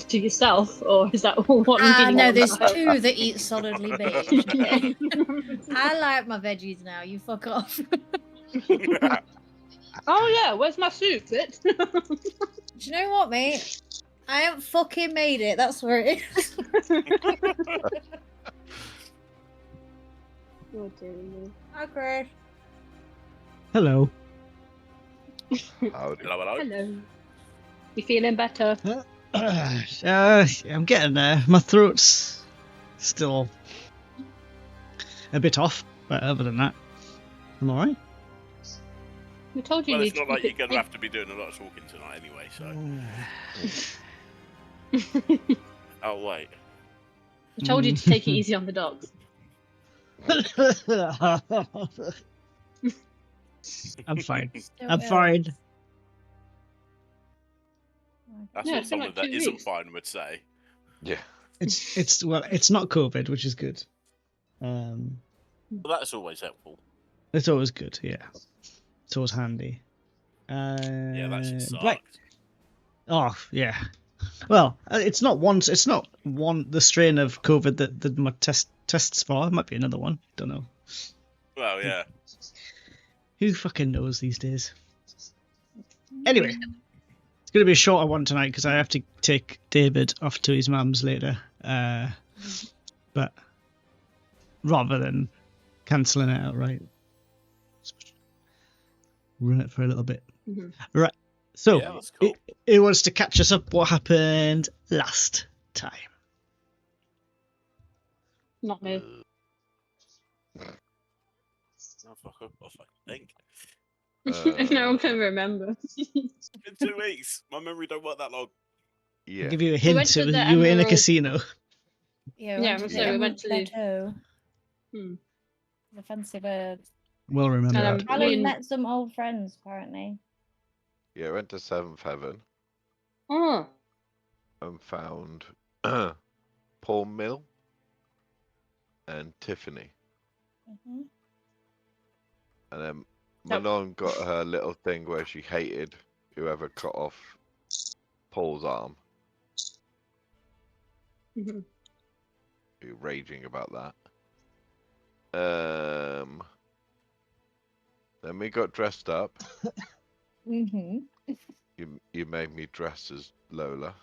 to yourself, or is that what I'm feeling? No, all there's the time? 2 that eat solidly baked. Okay? I like my veggies now. You fuck off. Oh yeah, where's my soup? It. Do you know what, mate? I haven't fucking made it. That's where it is. Oh, dear me. Okay. Hello. Howdy. Hello. Hello. You feeling better? I'm getting there. My throat's still a bit off, but other than that, I'm alright. We told you. Well, you it's not like you're going to have to be doing a lot of talking tonight anyway, so... Oh, wait. We told you to take it easy on the dogs. I'm fine. Still I'm ill. fine. That's Yeah, what it's been someone like that 2 isn't weeks. fine would say. Yeah. It's not COVID, which is good. Well, that's always helpful. It's always good, yeah. It's always handy. Yeah, that shit Right. sucks. Oh, yeah. Well, it's not the strain of COVID that my tests for. It might be another one. Don't know. Well, yeah. Who fucking knows these days? Anyway, it's going to be a shorter one tonight because I have to take David off to his mum's later. But rather than cancelling it outright, run it for a little bit. Mhm. Right. So Yeah, that's cool. it was to catch us up what happened last time. Not me. Oh, fuck off, I think. No one can remember. It's been 2 weeks. My memory don't work that long. Yeah. I'll give you a We hint. went to the You were in a Emerald- casino. Yeah, Yeah, went to so the we went Emerald to the- Plateau. Hmm. The fancy birds. Well remember. And, that. Alan me and- met some old friends, apparently. Yeah, went to Seventh Heaven Oh, and found Paul Mill and Tiffany. Mm-hmm. And then Yep. Manon got her little thing where she hated whoever cut off Paul's arm. mhm. We were raging about that. Then we got dressed up. Mm-hmm. You made me dress as Lola.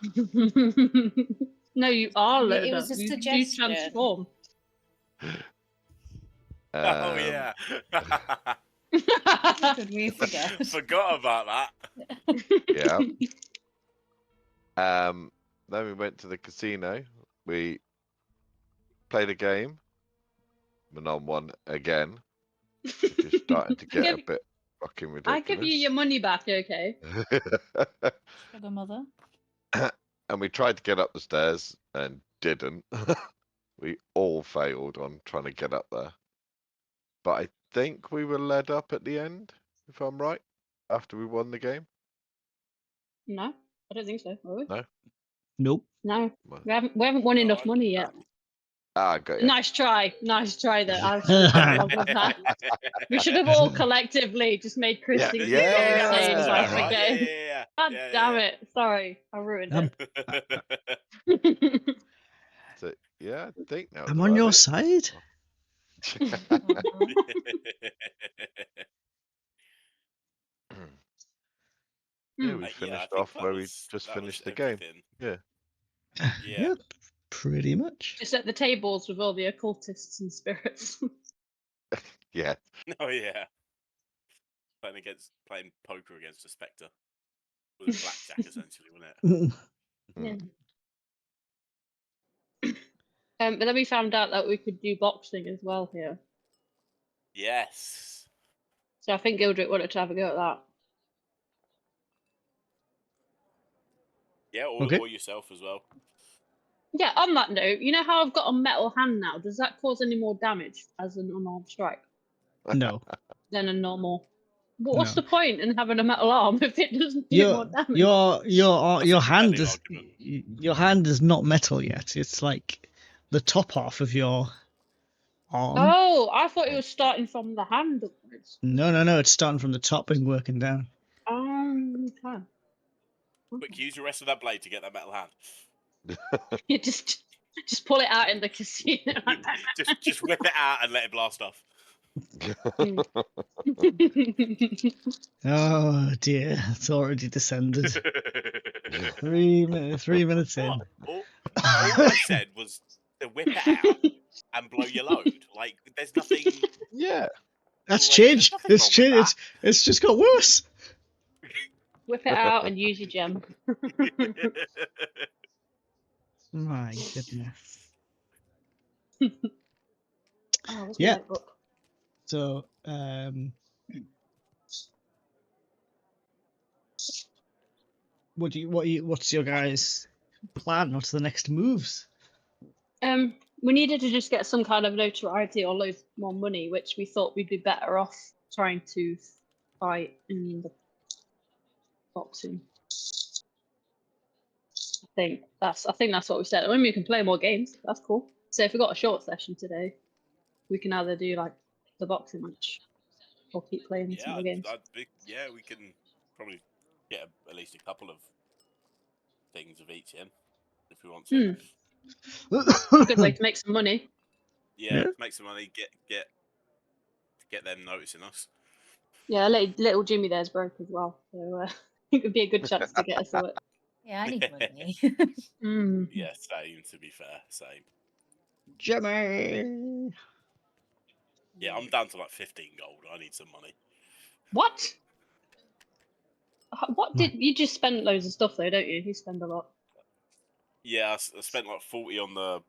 No, you are It Lola. was a You suggestion. transform. Oh, yeah. Could we forget? Forgot about that. Yeah. Then we went to the casino. We played a game. Manon won again, which is starting to get a bit fucking I ridiculous. give you your money back, okay? Sugar mother. And we tried to get up the stairs and didn't. We all failed on trying to get up there. But I think we were led up at the end, if I'm right, after we won the game. No, I don't think so. Are we? No? Nope. No, Well, we haven't won No, enough I- money yet. got you. Nice try though. I should have gone along with that. We should have all collectively just made Christy Yeah, go yeah, insane that's twice right. a game. Yeah. God damn it! Sorry, I ruined it. So, yeah, I think that was I'm on about your it. side. Yeah, Hmm. we I finished think off that where we was- just that finished was the game. everything. Yeah. Yeah. Pretty much. Just at the tables with all the occultists and spirits. Yeah. Oh, yeah. Playing poker against a spectre. With blackjack, essentially, wasn't it? Yeah. But then we found out that we could do boxing as well here. Yes. So I think Gildrick wanted to have a go at that. Yeah, or, Okay. or yourself as well. Yeah, on that note, you know how I've got a metal hand now? Does that cause any more damage as an unarmed strike No. than a normal? But what's No. the point in having a metal arm if it doesn't do more damage? Your hand compelling is argument. your hand is not metal yet. It's like the top half of your arm. Oh, I thought it was starting from the hand upwards. No. It's starting from the top and working down. Okay. Quick, use the rest of that blade to get that metal hand. You just pull it out in the casino. just whip it out and let it blast off. Oh dear, it's already descended. 3 minutes in. What? All I said was to whip it out and blow your load. Like, there's nothing. Yeah. That's Like, there's changed. nothing It's wrong with changed. It's just got worse. Whip it out and use your gem. My goodness. Oh, where's Yeah. my notebook? So, what's your guys' plan? What's the next moves? We needed to just get some kind of notoriety or loads more money, which we thought we'd be better off trying to fight in the boxing. I think that's what we said. I mean, we can play more games. That's cool. So if we got a short session today, we can either do like the boxing match or keep playing some more games. Yeah, we can probably get at least a couple of things of each in if we want to. Good way to make some money. Yeah, make some money. Get them noticing us. Yeah, little Jimmy there's broke as well, so it would be a good chance to get us to it. Yeah, I need money. Yeah, same. To be fair, same. Jimmy. Yeah, I'm down to like 15 gold. I need some money. What? What did you just spend loads of stuff though, don't you? You spend a lot. Yeah, I spent like 40 on the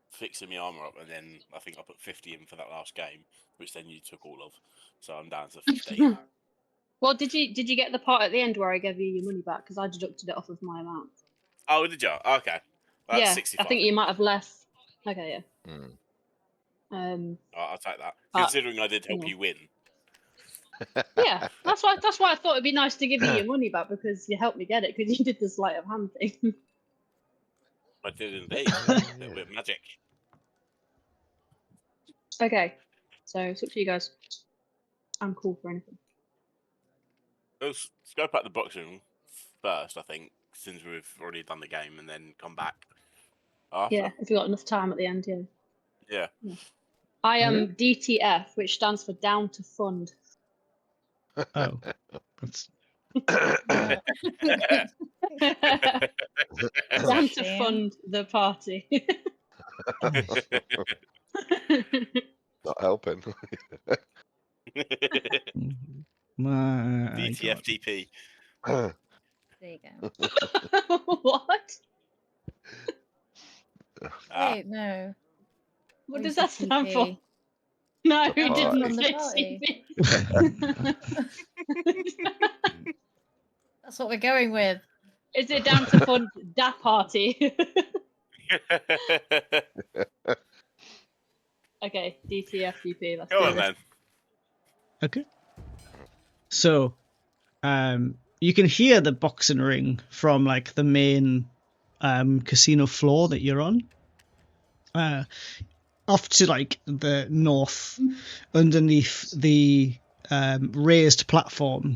fixing my armor up, and then I think I put 50 in for that last game, which then you took all of. So I'm down to 15. Well, did you get the part at the end where I gave you your money back because I deducted it off of my amount? Oh, did you? Okay. That's yeah, 65. I think you might have less. Okay, yeah. I'll take that. But, Considering I did help you win. Yeah, that's why I thought it'd be nice to give you your money back because you helped me get it because you did the sleight of hand thing. I did indeed. A little bit of magic. Okay, so it's up to you guys. I'm cool for anything. Let's scope out the boxing first, I think, since we've already done the game, and then come back after. Yeah, if you got enough time at the end, Yeah. I am DTF, which stands for Down to Fund. Oh, that's Down to fund the party. Not helping. DTFTP. There you go. What? Wait, no. What Where's does the that stand for? TP? No, Down it to didn't fund the say party. CP. That's what we're going with. Is it down to fund that party? Okay, DTFTP. Let's Go do on this. then. okay. So, you can hear the boxing ring from like the main casino floor that you're on. Off to like the north, underneath the raised platform,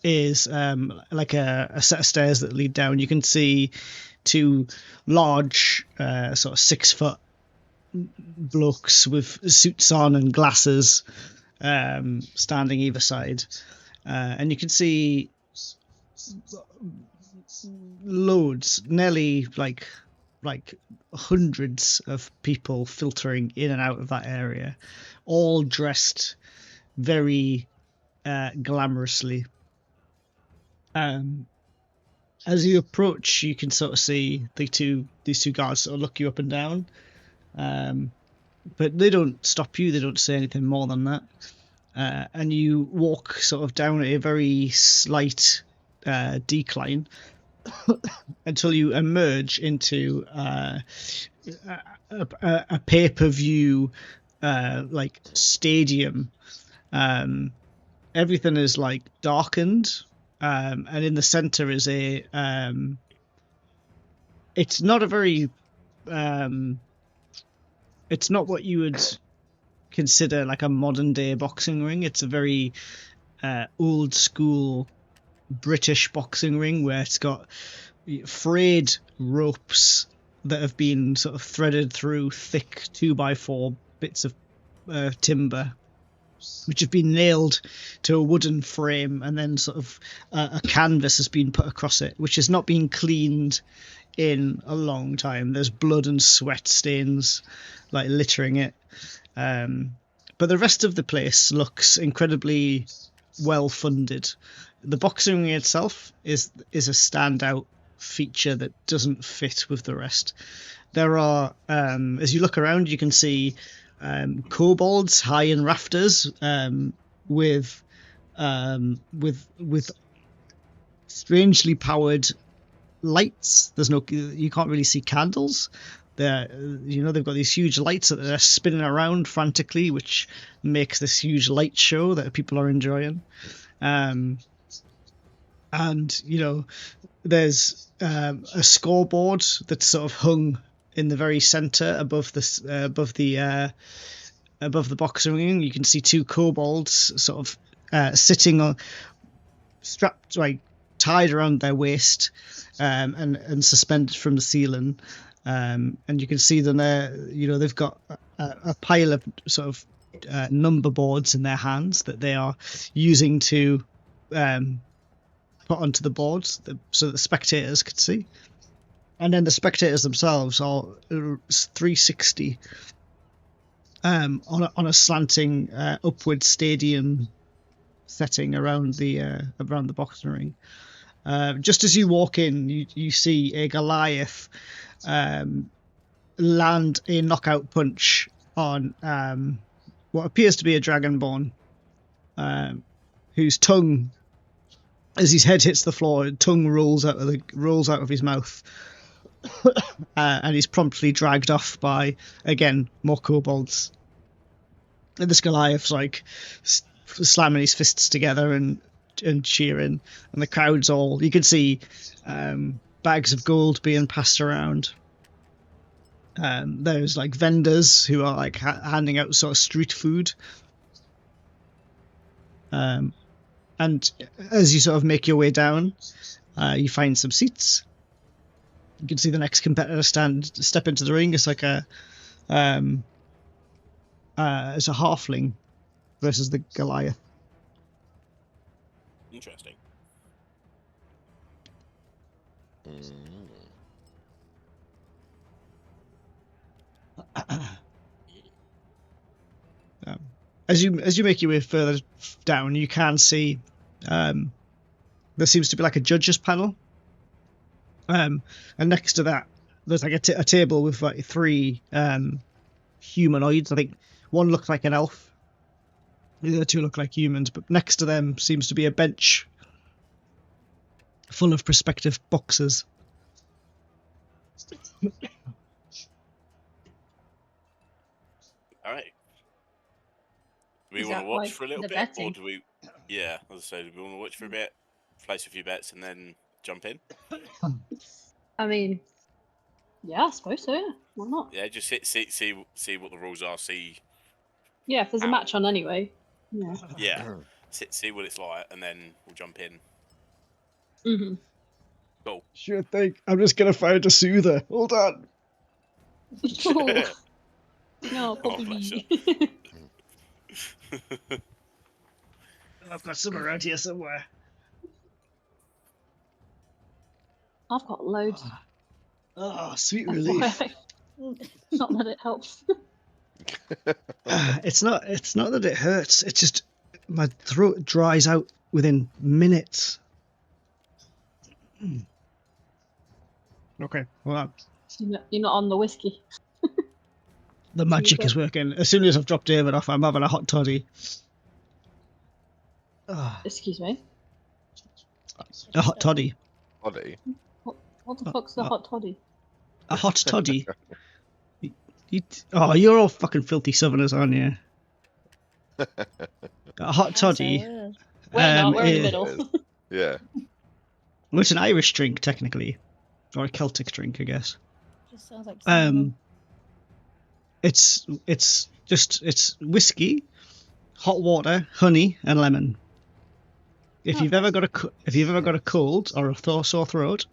is like a set of stairs that lead down. You can see two large, sort of 6-foot blokes with suits on and glasses standing either side, and you can see loads, nearly like hundreds of people filtering in and out of that area, all dressed very glamorously. As you approach, you can sort of see these two guards sort of look you up and down, but they don't stop you. They don't say anything more than that. And you walk sort of down a very slight decline until you emerge into a pay-per-view like stadium. Everything is like darkened, and in the center is a it's not a very it's not what you would consider like a modern day boxing ring. It's a very old school British boxing ring where it's got frayed ropes that have been sort of threaded through thick 2x4 bits of timber, which have been nailed to a wooden frame, and then sort of a canvas has been put across it, which has not been cleaned in a long time. There's blood and sweat stains like littering it. But the rest of the place looks incredibly well funded. The boxing ring itself is a standout feature that doesn't fit with the rest. There are, as you look around, you can see kobolds high in rafters with strangely powered lights. You can't really see candles. They've got these huge lights that they're spinning around frantically, which makes this huge light show that people are enjoying. And there's a scoreboard that's sort of hung in the very center above the boxing ring. You can see two kobolds sort of sitting on, strapped, like tied around their waist, and suspended from the ceiling. And you can see them there. They've got a pile of sort of number boards in their hands that they are using to put onto the boards so that the spectators could see. And then the spectators themselves are 360 on a slanting upward stadium setting around the boxing ring. Just as you walk in, you see a Goliath land a knockout punch on what appears to be a dragonborn, whose tongue, as his head hits the floor, tongue rolls out of his mouth, and he's promptly dragged off by, again, more kobolds. And this Goliath's like slamming his fists together and cheering, and the crowd's all, you can see bags of gold being passed around. There's like vendors who are like handing out sort of street food. And as you sort of make your way down, you find some seats. You can see the next competitor step into the ring. It's like it's a halfling versus the Goliath. Interesting. As you make your way further down, you can see there seems to be like a judges panel, and next to that there's like a table with like three humanoids. I think one looked like an elf, the other two look like humans, but next to them seems to be a bench full of prospective boxers. All right. Do we Is want that to watch like for a little the bit, betting? or do we? Yeah, as I say, do we want to watch for a bit, place a few bets, and then jump in? I mean, yeah, I suppose so. Yeah. Why not? Yeah, just see what the rules are. See, Yeah, if there's a match on anyway. Yeah. yeah, see what it's like, and then we'll jump in. Mm-hmm. Cool. Sure thing. I'm just gonna find a soother. Hold on. No, Oh, probably. bless you. I've got some around here somewhere. I've got loads. Oh, sweet relief. Not that it helps. It's not that it hurts. It's just my throat dries out within minutes. Okay, well, You're not on the whiskey. the magic is working. As soon as I've dropped David off, I'm having a hot toddy. Excuse me. A hot toddy. Body. What the fuck's the hot toddy? A hot toddy. You're all fucking filthy southerners, aren't you? A hot toddy. So, We're not. We're in the is- middle. Yeah. Well, it's an Irish drink, technically. Or a Celtic drink, I guess. just sounds like cinnamon. It's whiskey, hot water, honey, and lemon. If you've ever got a cold or a sore throat,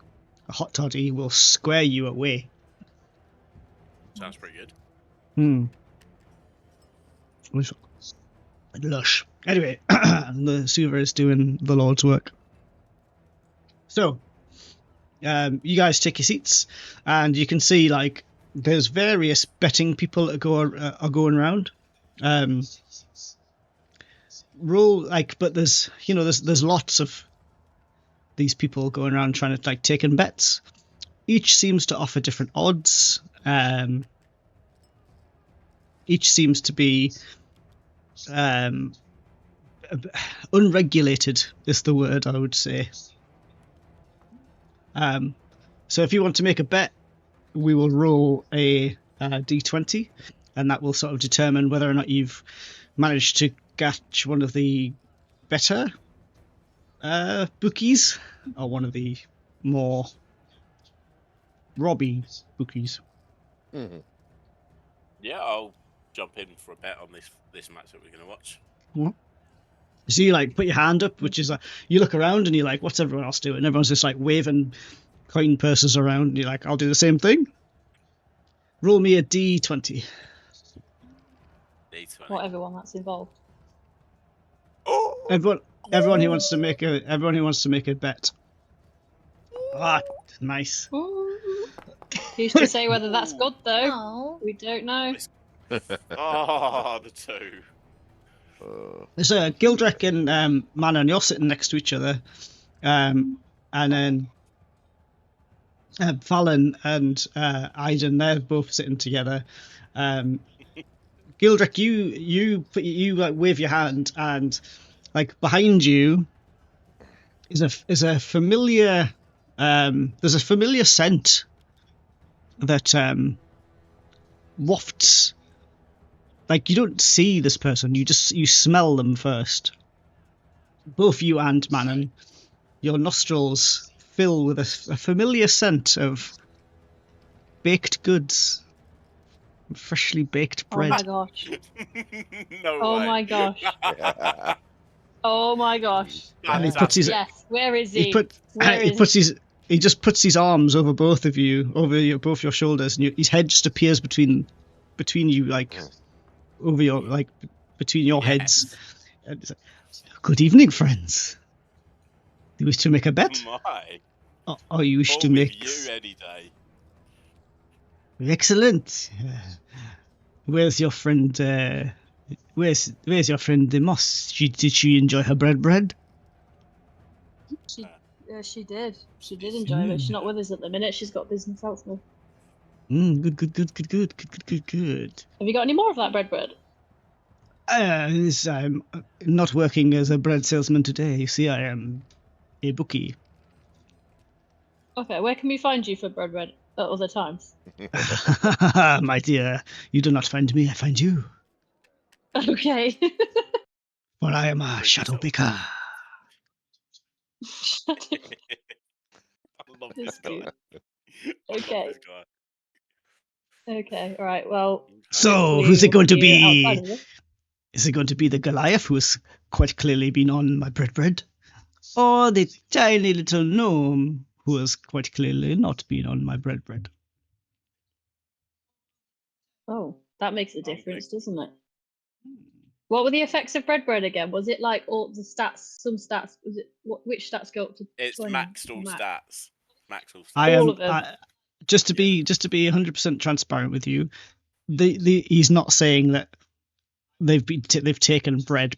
hot toddy will square you away. Sounds pretty good. Hmm. Lush. Anyway, the Suva is doing the Lord's work. So, you guys take your seats, and you can see like there's various betting people that are going around. Roll like, but there's there's lots of these people going around trying to like taking bets. Each seems to offer different odds. Each seems to be unregulated is the word I would say. So if you want to make a bet, we will roll a d20, and that will sort of determine whether or not you've managed to catch one of the better bookies or one of the more Robbie bookies. Mhm. Yeah, I'll jump in for a bet on this match that we're going to watch. So you like put your hand up, which is like you look around and you're like, what's everyone else doing? Everyone's just like waving coin purses around, and you're like, I'll do the same thing. Roll me a d20. D20. Not everyone that's involved. Oh! Everyone who wants to make a bet. Ah, nice. Who's to say whether that's good though? Oh. We don't know. Oh, the two. There's Gildrek and Manon, you're sitting next to each other, and then Fallon and Aiden, they're both sitting together. Gildrek, you like wave your hand, and like behind you is a familiar there's a familiar scent that wafts. Like you don't see this person, you smell them first. Both you and Manon, your nostrils fill with a familiar scent of baked goods, freshly baked Oh bread. my gosh. No Oh way. my gosh. Oh my gosh. And he puts his Yes. Where is he he? put Where he is puts his he just puts his arms over both of you, over both your shoulders, and his head just appears between you, like over your like between your heads. Yes. And it's like, good evening, friends. Do you wish to make a bet? My. Or you wish Or to with make? you any day. Excellent. Where's your friend? Where's your friend Moss? Did she enjoy her bread? she did. She did enjoy it, but she's not with us at the minute. She's got business elsewhere. Good. Have you got any more of that bread? I'm not working as a bread salesman today. You see, I am a bookie. Okay, where can we find you for bread at other times? My dear, you do not find me, I find you. Okay. For I am a Freak shadow yourself. picker. I love This this guy. dude. I love Okay. this guy. Okay, alright, well. So, hopefully who's it we'll going to see you outside be? of this. Is it going to be the Goliath who has quite clearly been on my bread? Or the tiny little gnome who has quite clearly not been on my bread? Oh, that makes a Okay. difference, doesn't it? What were the effects of bread again? Was it like all the stats, some stats? Was it which stats go up to It's 20? maxed all stats. Maxed all stats. I All am of them. just to be 100% transparent with you. He's not saying that they've taken bread.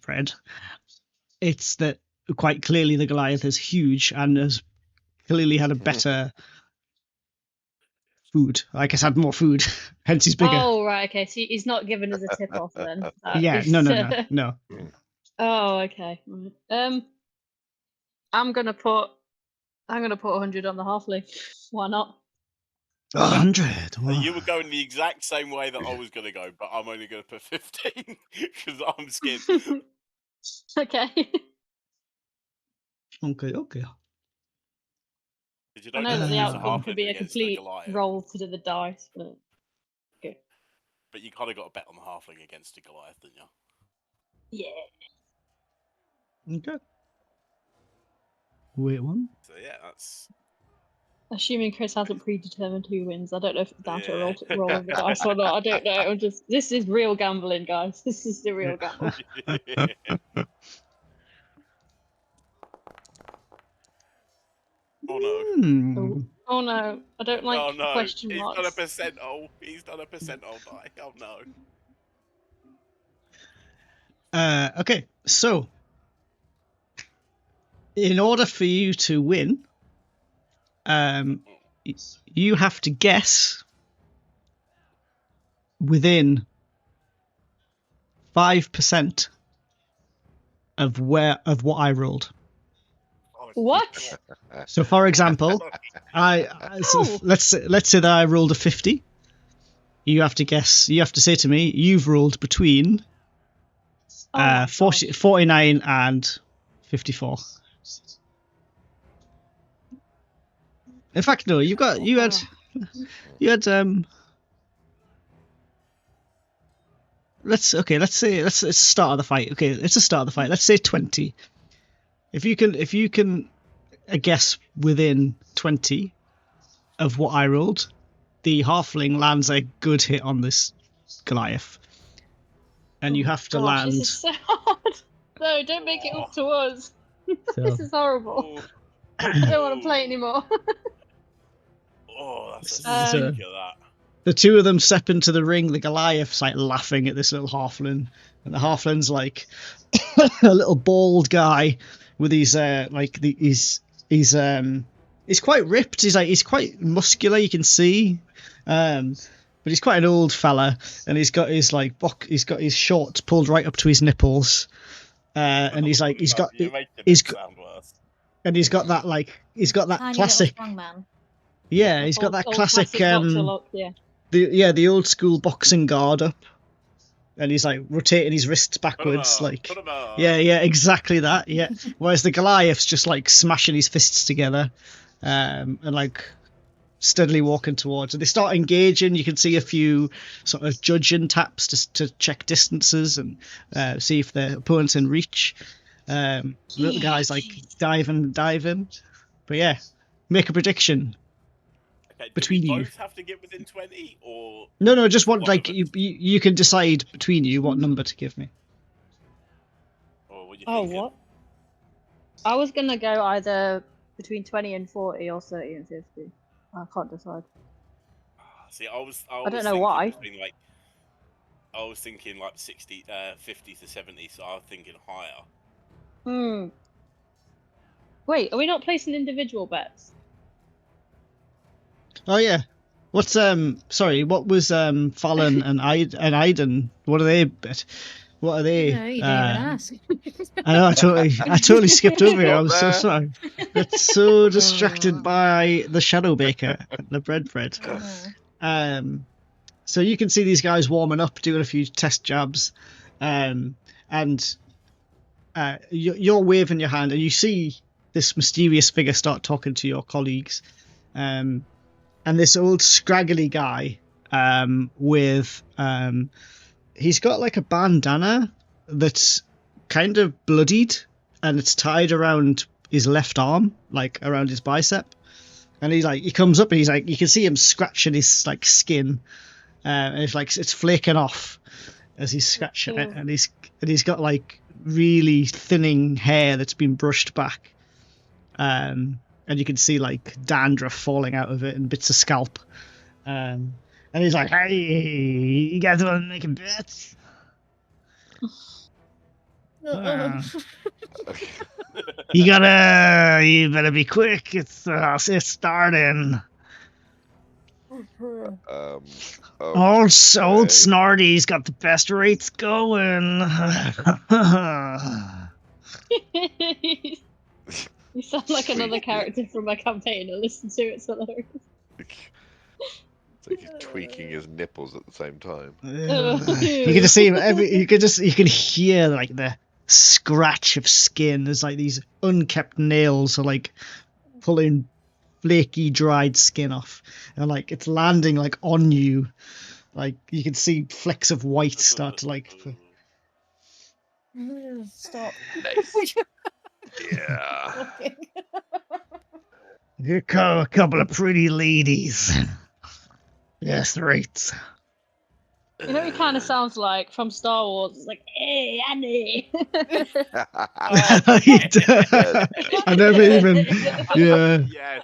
It's that quite clearly the Goliath is huge and has clearly had a better food. Like it's had more food, hence he's bigger. Oh, right, okay. So he's not giving us a tip off then. Yeah, no. Oh, okay. Right. I'm gonna put 100 on the halfling. Why not? 100. So you were going the exact same way that I was going to go, but I'm only going to put 15 because I'm scared. Okay. Okay. You I don't know that the use a outcome could halfling be a against a complete Goliath, roll to do the dice, but but you kind of got to bet on the halfling against a Goliath, didn't you? yeah. Okay. Wait one. So yeah, that's Assuming Chris hasn't predetermined who wins, I don't know if it's down to a roll of the dice or not. I don't know. This is real gambling, guys. This is the real gamble. Oh no. Hmm. Oh no, I don't like Oh no. question He's done a marks. percentile. He's done a percentile die. Oh no. Okay, so in order for you to win, you have to guess within 5% of what I rolled. Oh, What? So, for example, Oh. let's say that I rolled a 50. You have to guess. You have to say to me, you've rolled between Oh my 49 and 54. In fact, no. You had let's say it's the start of the fight. Okay, it's the start of the fight. Let's say 20. If you can guess within 20 of what I rolled, the halfling lands a good hit on this Goliath, and you have to gosh, land. This is so hard. No, don't make it up to us. This is horrible. Oh, I don't want to play anymore. oh, that's So- a sick of that. The two of them step into the ring. The Goliath's like laughing at this little halfling, and the halfling's like a little bald guy with his he's quite ripped. He's quite muscular. You can see, but he's quite an old fella, and he's got his shorts pulled right up to his nipples, and he's got You're making he's it got- sound worse. and he's got that Tiny classic. little strong man. Yeah, he's got that Old classic boxer look, yeah. the old school boxing guard up, and he's like rotating his wrists Put 'em backwards, up, like put 'em up. yeah, exactly that. Yeah. Whereas the Goliath's just like smashing his fists together, and like steadily walking towards. And they start engaging. You can see a few sort of judging taps to check distances and see if their opponent's in reach. The little guy's like diving. But yeah, make a prediction. Okay, do between we you. both have to get within 20, or No, just one. One Like of you can decide between you what number to give me. what you Oh, thinking? what? I was gonna go either between 20 and 40 or 30 and 50. I can't decide. See, I was don't know thinking why. between, like, I was thinking like 50 to 70, so I was thinking higher. Wait, are we not placing individual bets? Oh yeah. What's sorry, what was Fallon and Aiden? What are they bet? What are they? No, you didn't even ask. I know, I totally skipped over it. Not I'm so there. sorry. That's so distracted by the Shadow Baker and the bread. So you can see these guys warming up, doing a few test jabs, and you're waving your hand, and you see this mysterious figure start talking to your colleagues, and this old scraggly guy with he's got like a bandana that's kind of bloodied, and it's tied around his left arm, like around his bicep. And he comes up and he's like, you can see him scratching his like skin, and it's flaking off as he's scratching it, and he's got like really thinning hair that's been brushed back, and you can see like dandruff falling out of it and bits of scalp, and he's like, hey, you guys want to make a bet? You better be quick. It's starting. Oh, Old okay. Snorty's got the best rates going. You sound like another character from a campaign. I listen to it, it's hilarious. It's like he's tweaking his nipples at the same time. You can just see him you can hear like the scratch of skin. There's like these unkept nails are like pulling flaky dried skin off, and like it's landing like on you. Like you can see flecks of white start to like Stop. Nice. Yeah. Here come a couple of pretty ladies. Yes, right. You know what it kind of sounds like from Star Wars? It's like, hey, Annie. I never even. Yeah. Yes.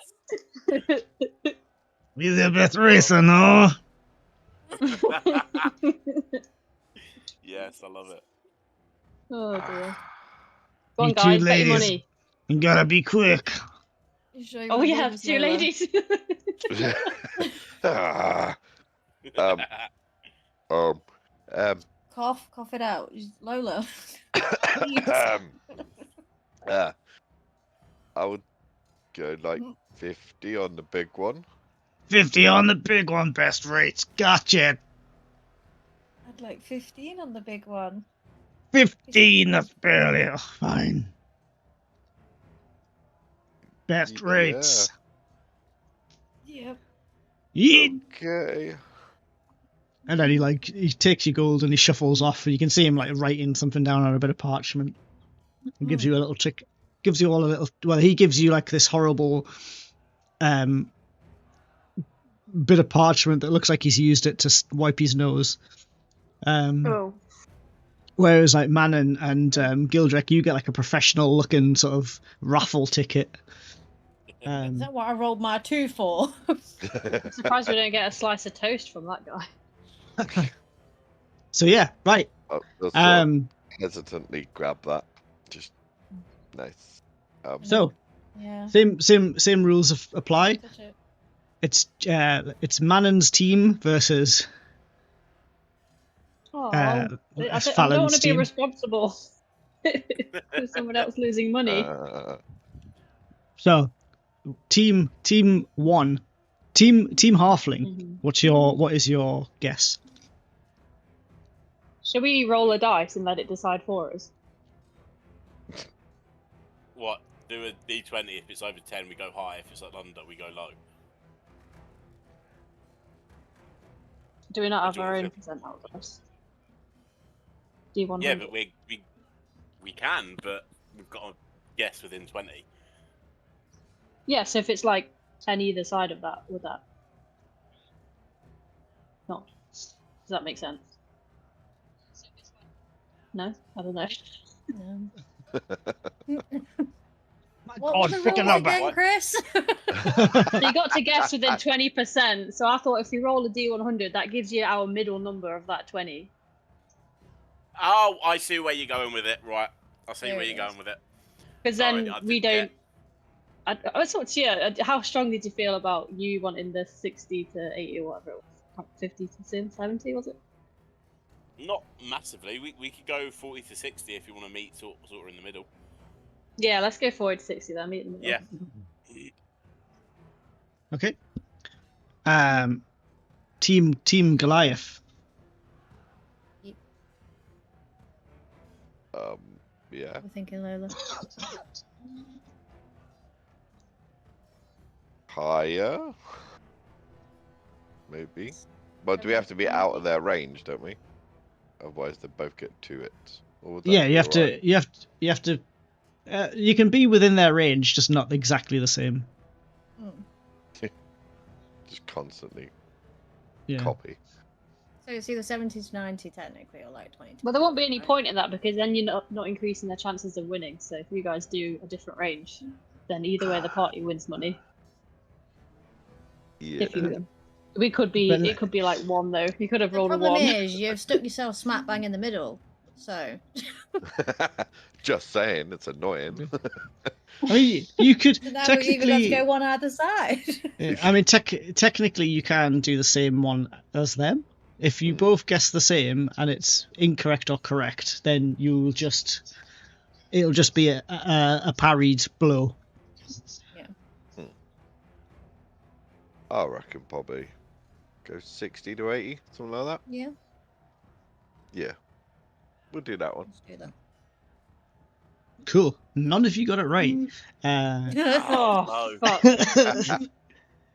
Be the best racer, no? Yes, I love it. Oh dear. Go on, You two guys, bet your ladies. money. You gotta be quick. You sure you Oh, wanna we do have this, two Lola? ladies. Ah, Cough it out. Lola. I would go like 50 on the big one. 50 on the big one, best rates. Gotcha. I'd like 15 on the big one. 15, that's barely. Oh, fine. Best Yeah. rates. Yep. Yeet. Okay. And then he takes your gold and he shuffles off, and you can see him like writing something down on a bit of parchment. He gives you a little trick. Gives you all a little. Well, he gives you like this horrible, bit of parchment that looks like he's used it to wipe his nose. Oh. Whereas like Manon and Gildrick, you get like a professional looking sort of raffle ticket. Is that what I rolled my 2 for? I'm surprised we don't get a slice of toast from that guy. So yeah, right. I'll sort of hesitantly grab that. Just nice. So Yeah. same rules apply. Touch it. It's Manon's team versus Oh, I don't want Fallon's to be team. responsible for someone else losing money. So team 1, team halfling. Mhm. What is your guess? Should we roll a dice and let it decide for us? What? Do a D20. If it's over 10, we go high. If it's under, we go low. Do we not have What do you our want own to percentile dice? D100. Yeah, but we can, but we've got to guess within 20. Yeah, so if it's like 10 either side of that, would that not? Does that make sense? No? I don't know. No. My What God, were the pick a rules number. again, What? Chris? So you got to guess within 20%. So I thought if you roll a D100, that gives you our middle number of that 20. Oh, I see where you're going with it. Right. I see There where it you're is. going with it. Because Sorry, then I we didn't don't. I thought, so yeah, how strong did you feel about you wanting the 60 to 80 or whatever it was? 50 to 70, was it? Not massively. We could go 40 to 60 if you want to meet sort of in the middle. Yeah, let's go forward to 60 then. Meet in the middle. Yeah. Okay. Team Goliath. Yeah. I'm thinking Lola. Higher? Maybe. But do we have to be out of their range, don't we? Otherwise they both get 2 hits. Or would that Yeah, be you have alright? to. You have to. You can be within their range, just not exactly the same. Just constantly Yeah. copy. So it's either 70 to 90 technically, or like 20 to But there won't be any 90. point in that because then you're not increasing their chances of winning. So if you guys do a different range, then either way the party wins money. Yeah. If you win. We could be. But- It could be like 1 though. You could have The rolled a problem 1. is you've stuck yourself smack bang in the middle. So Just saying, it's annoying. I mean, you could now we've even got to technically. go one either side. I mean, technically, you can do the same one as them. If you both guess the same and it's incorrect or correct, then it'll just be a parried blow. I reckon probably go 60 to 80, something like that. Yeah, Yeah. We'll do that one. let's do that. Cool. None of you got it right. Oh, no. fuck.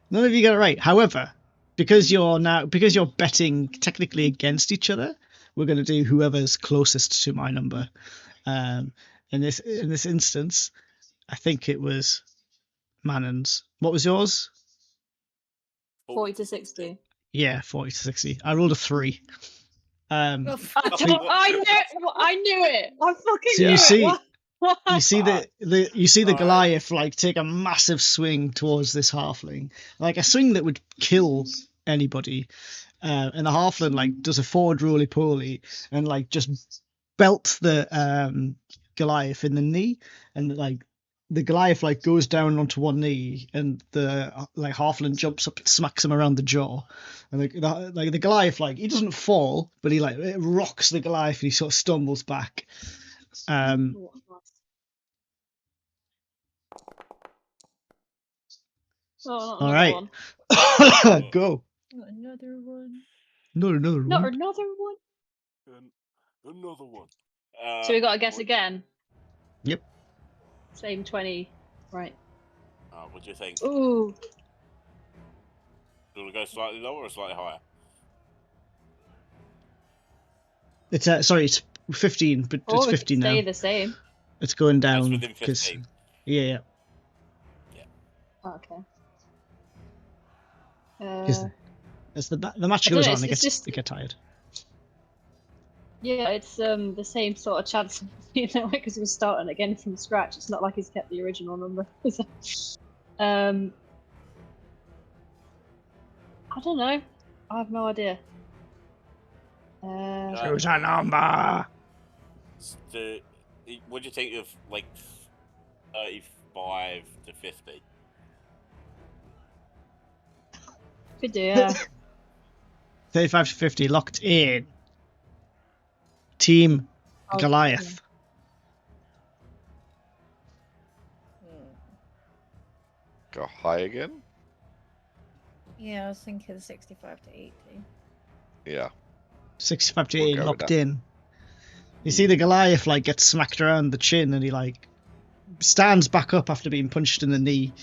None of you got it right. However, because you're betting technically against each other, we're going to do whoever's closest to my number. In this instance, I think it was Mannon's. What was yours? 40 to 60. Yeah, 40 to 60. I rolled a 3. Oh, I, fuck. I knew it. I fucking So knew you it. see- What? You see the Alright. Goliath like take a massive swing towards this halfling, like a swing that would kill anybody, and the halfling like does a forward roly poly and like just belts the Goliath in the knee, and like the Goliath like goes down onto one knee, and the like halfling jumps up and smacks him around the jaw, and the Goliath like he doesn't fall, but he like it rocks the Goliath and he sort of stumbles back. Oh, All another right. one. Go. Another one. No, another Not one. another one. Another one. So we got to guess what- again. Yep. Same 20. Right. What do you think? Ooh. Do you want to go slightly lower or slightly higher? It's sorry, it's 15, but Or it's we could 15 stay now. the same. It's going That's down. within 'cause- 15. yeah. Oh, okay. 'Cause As the match I don't goes know, on, it's just- they get tired. yeah, it's the same sort of chance, you know, because we're starting again from scratch. It's not like he's kept the original number. I don't know. I have no idea. Choose a number. What do you think of like 35 to 50? Could do, yeah. 35 to 50, locked in. Team Oh, Goliath. Go high again? Yeah, I was thinking 65 to 80. Yeah. 65 to We'll 80, go with locked that. in. You see the Goliath like gets smacked around the chin, and he like stands back up after being punched in the knee.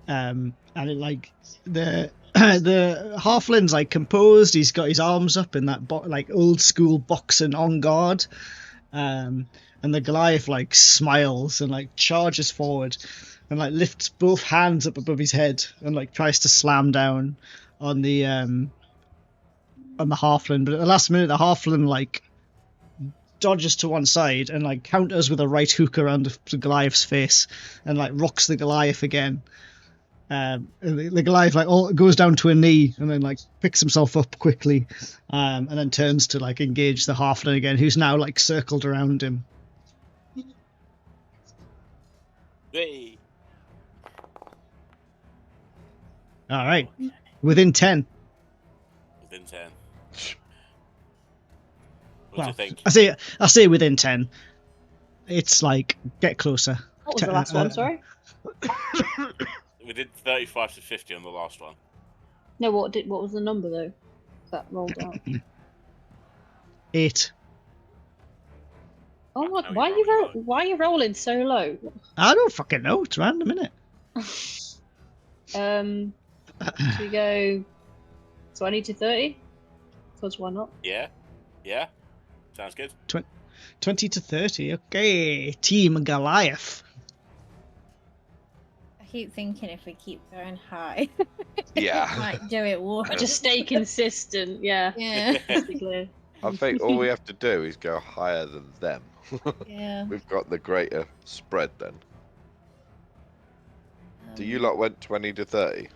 And it like the the halfling's like composed. He's got his arms up in that like old school boxing on guard. And the Goliath like smiles and like charges forward and like lifts both hands up above his head and like tries to slam down on the halfling. But at the last minute, the halfling like dodges to one side and like counters with a right hook around the Goliath's face and like rocks the Goliath again. And the Goliath like goes down to a knee and then like picks himself up quickly, and then turns to like engage the halfling again, who's now like circled around him. Hey. All right, within 10. Within 10. What do Well, you think? I say within 10. It's like get closer. What was the last one, sorry? We did 35 to 50 on the last one. No, what was the number though? That rolled out. 8. Oh, what? How Why you rolling low? why are you rolling so low? I don't fucking know. It's random, innit? Should we go 20 to 30? Because why not? Yeah? Yeah? Sounds good. 20 to 30. Okay, Team Goliath. I keep thinking if we keep going high, Yeah. might do it worse. Just stay consistent, yeah. Yeah. Basically. I think all we have to do is go higher than them. Yeah. We've got the greater spread then. So you Um, lot went 20 to 30.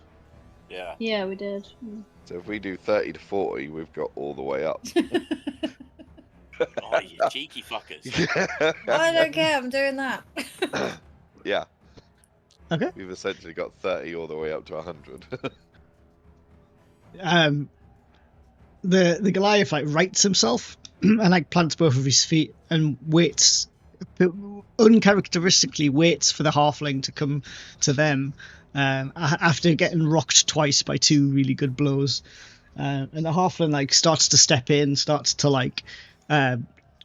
Yeah. Yeah, we did. So if we do 30 to 40, we've got all the way up. Oh, you cheeky fuckers. I don't care. I'm doing that. Yeah. Okay. We've essentially got 30 all the way up to 100. The Goliath like rights himself and like plants both of his feet and waits, uncharacteristically waits for the halfling to come to them, after getting rocked twice by 2 really good blows. And the halfling like starts to step in, starts to like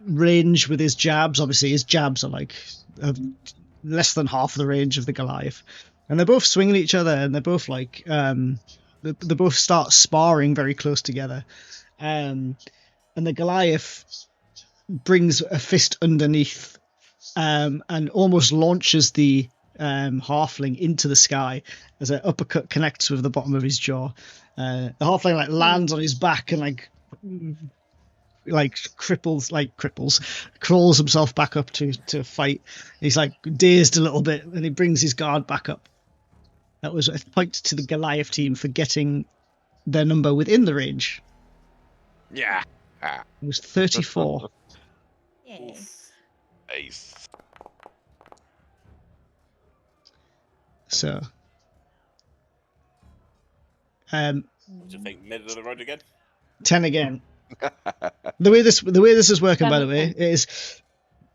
range with his jabs. Obviously his jabs are like less than half the range of the Goliath, and they're both swinging at each other, and they're both like they both start sparring very close together, and the Goliath brings a fist underneath, and almost launches the halfling into the sky as an uppercut connects with the bottom of his jaw. The halfling like lands on his back and crawls himself back up to fight. He's like dazed a little bit and he brings his guard back up. That was a point to the Goliath team for getting their number within the range. Yeah. It was 34. Yeah. Ace. So, Do you think middle of the road again? 10 again. The way this is working, by the way, is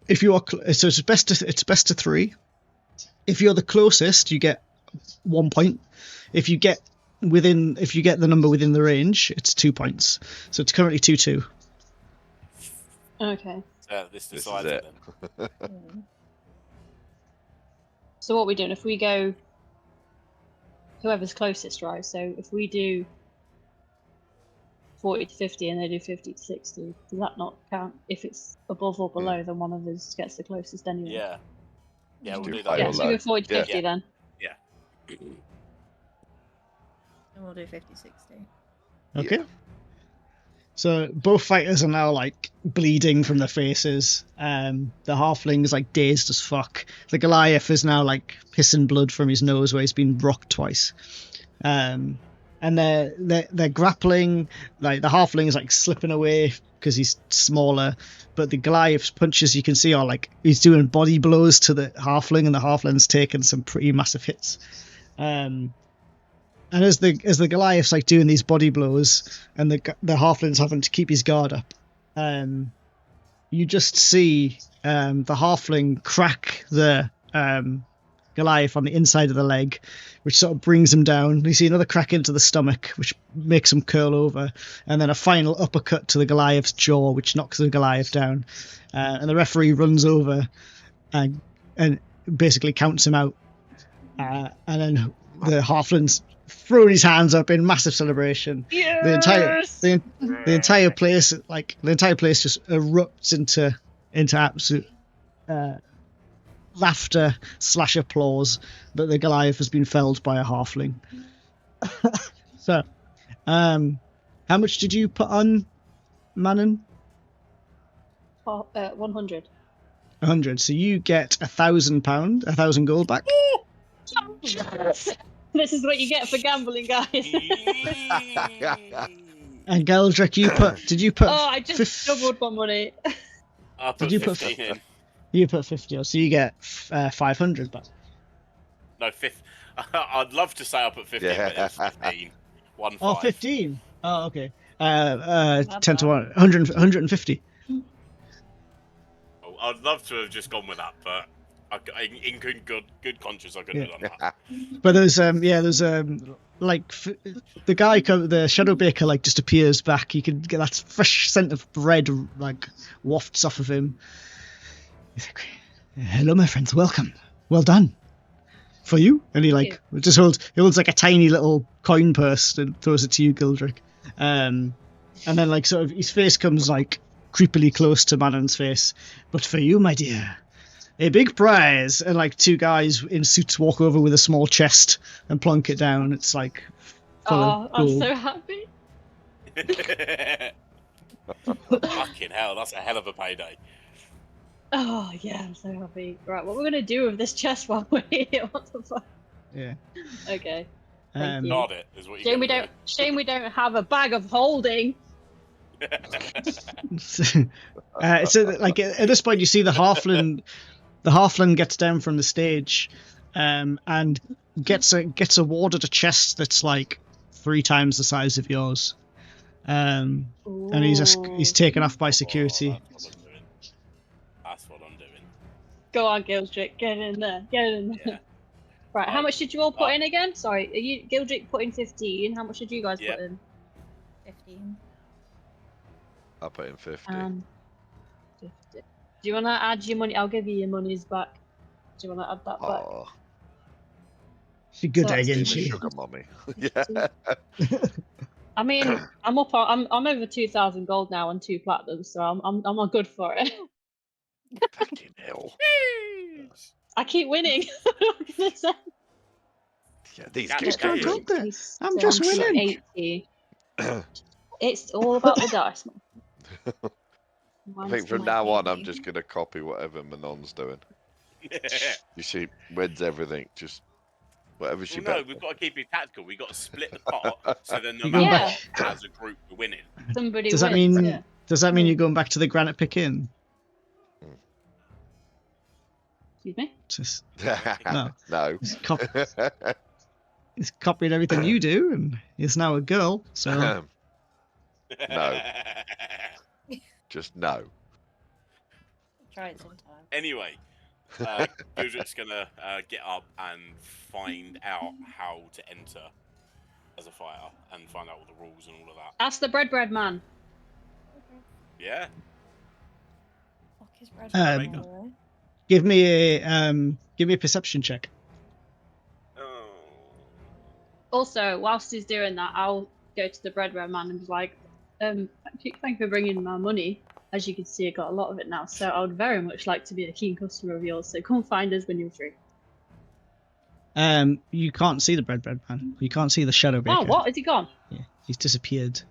if you are so it's best to 3. If you're the closest, you get 1 point. If you get the number within the range, it's 2 points. So it's currently 2-2. Okay. This This is decides it. then. So what are we doing? If we go, whoever's closest, right? So if we do 40 to 50 and they do 50 to 60, does that not count? If it's above or below, then one of us gets the closest anyway. Yeah. Yeah, we'll Do do high that. or Yeah, so we go 40 to Yeah. 50 then. And we'll do 50-60. Okay. So both fighters are now like bleeding from their faces. The halfling is like dazed as fuck. The Goliath is now like pissing blood from his nose where he's been rocked twice. And they're grappling. Like the halfling is like slipping away because he's smaller, but the Goliath's punches you can see are like he's doing body blows to the halfling, and the halfling's taking some pretty massive hits. And as the Goliath's like doing these body blows, and the halfling's having to keep his guard up, you just see the halfling crack the Goliath on the inside of the leg, which sort of brings him down. You see another crack into the stomach, which makes him curl over, and then a final uppercut to the Goliath's jaw, which knocks the Goliath down. And the referee runs over and basically counts him out. And then the halfling's throwing his hands up in massive celebration. Yes! The entire place just erupts into absolute laughter / applause that the Goliath has been felled by a halfling. So, how much did you put on Manon? 100. 100. So you get £1,000, 1,000 gold back. This is what you get for gambling, guys. And Geldrick, did you put? Oh, I just doubled my money. I put Did you put 15 in. You put 50, so you get 500 back. No, I'd love to say I put 15, but it was 15. 1 Oh, 5. 15. Oh, okay. 10 to 1, 150. Oh, I'd love to have just gone with that, but in good conscience, I couldn't have done that. But there's like the guy, the Shadow Baker, like just appears back. You can get that fresh scent of bread like wafts off of him. He's like, "Hello, my friends, welcome. Well done for you." And he like just holds like a tiny little coin purse and throws it to you, Gildrick. And then like sort of his face comes like creepily close to Manon's face. "But for you, my dear, a big prize." And like 2 guys in suits walk over with a small chest and plonk it down. It's like full of I'm gold. so happy. Fucking hell, that's a hell of a payday. Oh, yeah, I'm so happy. Right, what we're going to do with this chest while we're here? What the fuck? Yeah. Okay. Thank you. Nod it is what you Shame we don't have a bag of holding. So like at this point, you see the halfling. The halfling gets down from the stage, and gets awarded a chest that's like 3 times the size of yours. And he's taken off by security. That's what I'm doing. Go on, Gildrick, get in there. Get in there. Yeah. Right, how much did you all put in again? Sorry, Gildrick put in 15. How much did you guys put in? 15. I put in 50. 50. Do you want to add your money? I'll give you your monies back. Do you want to add that back? Oh, She's good So egg, that's isn't the she? sugar mummy. Yeah. I mean, I'm over 2,000 gold now and 2 platinum, so I'm all good for it. Fucking hell. I keep winning. Yeah, these Just games. don't talk there. I'm So just on winning. 80. It's all about the dice. I think from now on, I'm just gonna copy whatever Manon's doing. You see, wins everything. Just whatever she Well, no, bets we've got to keep it tactical. We've got to split the pot, so then no You matter go back- what, as a group, we're winning. Somebody Does that wins. mean? Yeah. Does that mean Yeah. you're going back to the Granite Pick Inn? Excuse me. Just, no. No. he's copied everything you do, and he's now a girl. So No. Just no. Try it sometime. Anyway, Gudric's gonna get up and find out how to enter as a fighter and find out all the rules and all of that. Ask the bread man. Yeah. Fuck his red Um, by the way. give me a perception check. Oh. Also, whilst he's doing that, I'll go to the bread man and be like, thank you for bringing my money. As you can see, I got a lot of it now, so I would very much like to be a keen customer of yours. So come find us when you're free. You can't see the bread man. You can't see the shadow baker. Oh, what? Is he gone? Yeah, he's disappeared.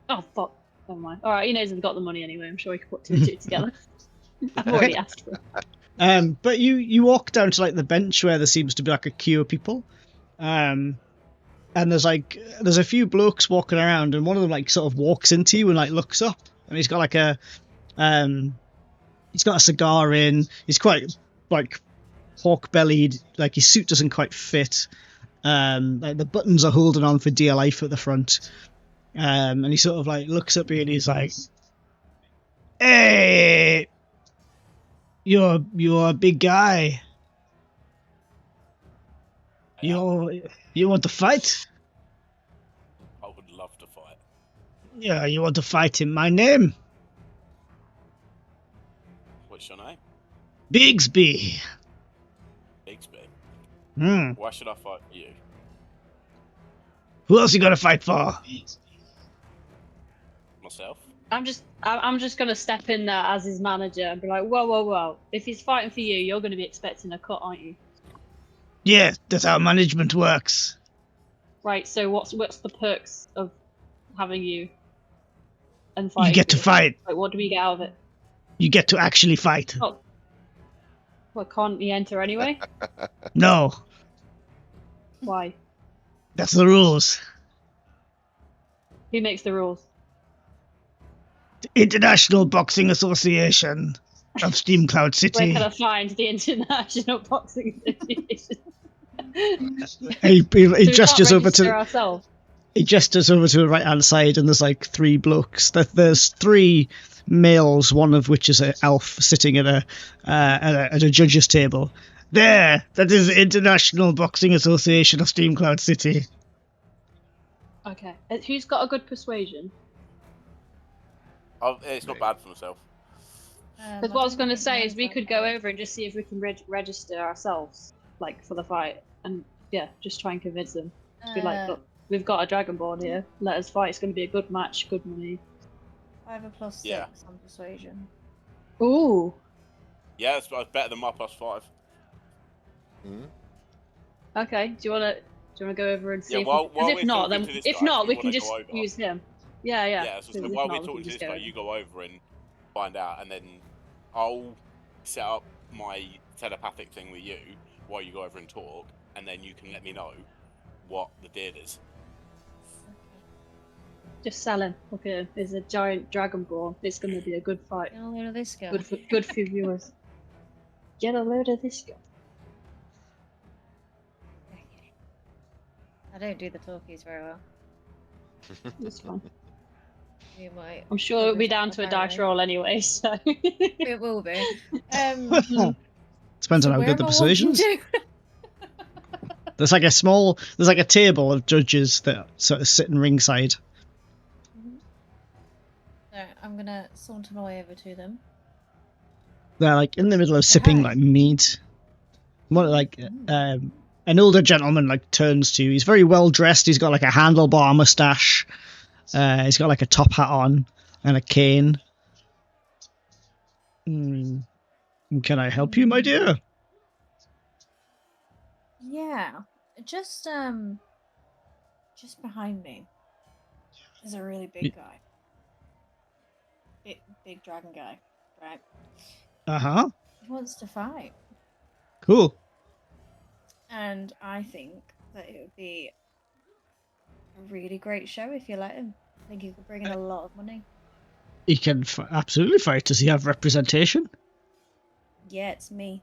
Oh, fuck. Never mind. All right, he knows I've got the money anyway. I'm sure he can put two and two together. I've already asked for it. But you walk down to like the bench where there seems to be like a queue of people, and there's a few blokes walking around, and one of them like sort of walks into you and like looks up, and he's got like he's got a cigar in. He's quite like pork bellied, like his suit doesn't quite fit. Like the buttons are holding on for dear life at the front. And he sort of like looks at me and he's like, "Hey, you're a big guy. You want to fight? I would love to fight. Yeah, you want to fight in my name, What's your name? Bigsby. Bigsby. Hmm. Why should I fight you? Who else you gonna fight for? Myself? I'm just gonna step in there as his manager and be like, whoa. If he's fighting for you, you're gonna be expecting a cut, aren't you? Yeah, that's how management works. Right. So what's the perks of having you and fighting? You get to for fight. Like, what do we get out of it? You get to actually fight. Oh. Well, can't he enter anyway? No, Why? that's the rules. Who makes the rules? International Boxing Association of Steam Cloud Where City. can I find the International Boxing Association? He So we gestures can't over register to ourselves. he gestures over to the right hand side, and there's like three blokes. There's three males, one of which is an elf sitting at a judge's table. There, that is the International Boxing Association of Steam Cloud City. Okay. Who's got a good persuasion? It's not bad for myself. Because what I was going to say is we could go over and just see if we can register ourselves, like, for the fight. And, yeah, just try and convince them. Be like, look, we've got a Dragonborn here. Let us fight. It's going to be a good match, good money. I have a +6 Yeah. on persuasion. Ooh. Yeah, it's better than my +5. Hmm? Okay. Do you want to go over and see Yeah, if while because we're if not, talking then to this if guy, not, if we you can wanna just go over. use him. Yeah. Yeah, so If while not, we're we talking can to just this go guy, over. you go over and find out, and then I'll set up my telepathic thing with you while you go over and talk, and then you can let me know what the deal is. Just sell him. Okay, there's a giant Dragonborn. It's going to be a good fight. Get a load of this guy. Good for viewers. Get a load of this guy. Okay. I don't do the talkies very well. It's fine. You might. I'm sure it'll be down to a dice roll anyway, so. It will be. Depends on how good the persuasion is. There's like a table of judges that sort of sit in ringside. So I'm gonna saunter my way over to them. They're like in the middle of sipping like mead. One like an older gentleman like turns to you. He's very well dressed. He's got like a handlebar mustache. He's got like a top hat on and a cane. Can I help you, my dear? Yeah, just behind me is a really big guy. Big dragon guy, right? Uh-huh. He wants to fight, Cool. and I think that it would be a really great show if you let him. I think he could bring in a lot of money. He can absolutely fight. Does he have representation? Yeah, it's me.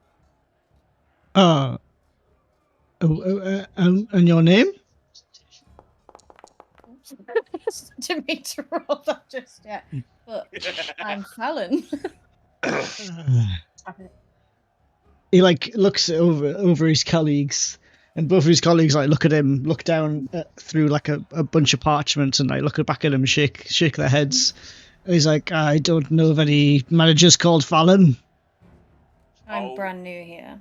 And your name? Didn't mean to roll that just yet, but I'm Fallon. He like looks over his colleagues, and both of his colleagues like look at him, look down through like a bunch of parchments, and like look back at him, shake their heads. He's like, I don't know of any managers called Fallon. I'm brand new here.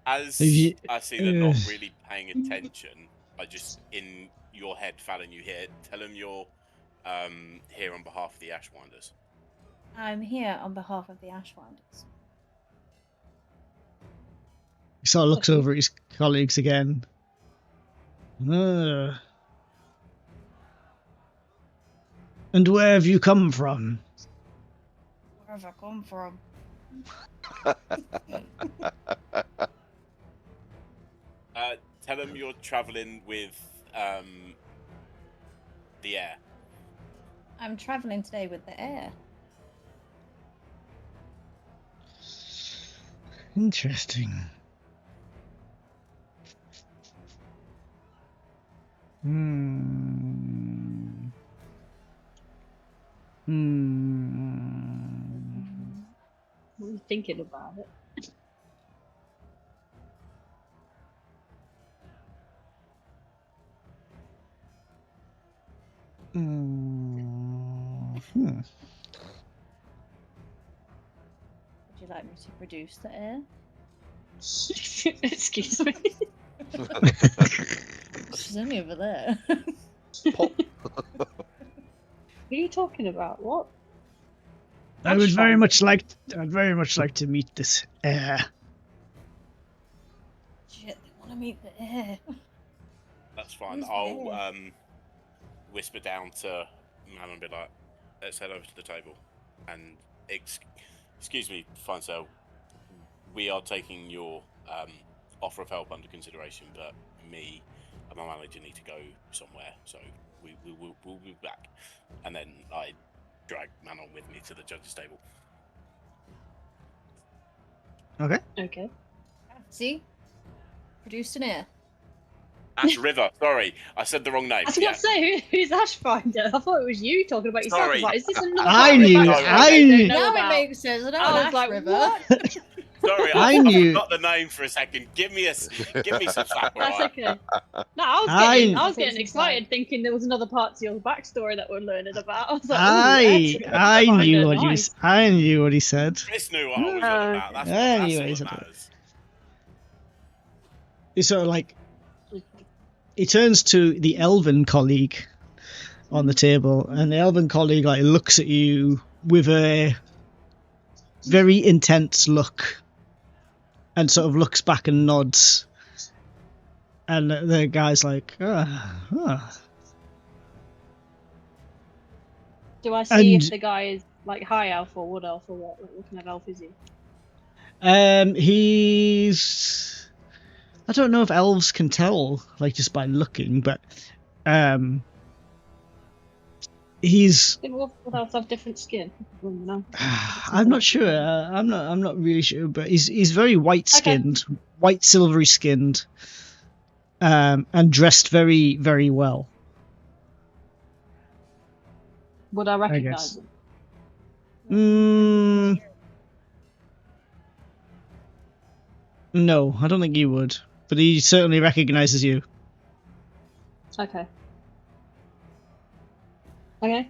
As Have you- I see they're not really paying attention, I just, in your head, Fallon, you hear, tell them you're here on behalf of the Ashwinders. I'm here on behalf of the Ashwinders. He sort of looks over at his colleagues again. And where have you come from? Where have I come from? Tell them you're travelling with the air. I'm travelling today with the air. Interesting. What are you thinking about it? Would you like me to produce the air? Excuse me. She's only over there. Pop. What are you talking about? What? I would That's very fine. much like. I'd very much like to meet this heir. Shit, they want to meet the air. That's fine. Who's I'll there? whisper down to Man and be like, let's head over to the table. And excuse me, fine sir, we are taking your offer of help under consideration, but me and my manager need to go somewhere, so we'll be back. And then I drag Manon with me to the judge's table. Okay. Okay. See? Produced an air. Ash River, sorry, I said the wrong name. I was going to say, who's Ashfinder? I thought it was you talking about yourself. I was Sorry. like, is this another I part of the knew- backstory I don't knew- know Now about? it makes sense. I know I an was Ash like, River. what? Sorry, I I knew- forgot the name for a second. Give me some slack. That's alright? okay. No, I was I- getting I'll take some excited, slack. thinking there was another part to your backstory that we're learning about. I was like, ooh, I Ashfinder, knew what nice. I knew what he said. Chris knew what I was on about. That's, Yeah, that's anyway, what he's a- matters. He's sort of like. He turns to the elven colleague on the table, and the elven colleague like looks at you with a very intense look, and sort of looks back and nods. And the guy's like, Do I see And- if the guy is like high elf or wood elf or what? Like, what kind of elf is he? He's. I don't know if elves can tell, like just by looking, but he's. Didn't wood elves have different skin? I don't know. I'm not sure. I'm not really sure, but he's very white skinned, white silvery skinned, and dressed very very well. Would I recognise guess. him? No, I don't think you would, but he certainly recognizes you. Okay. Okay.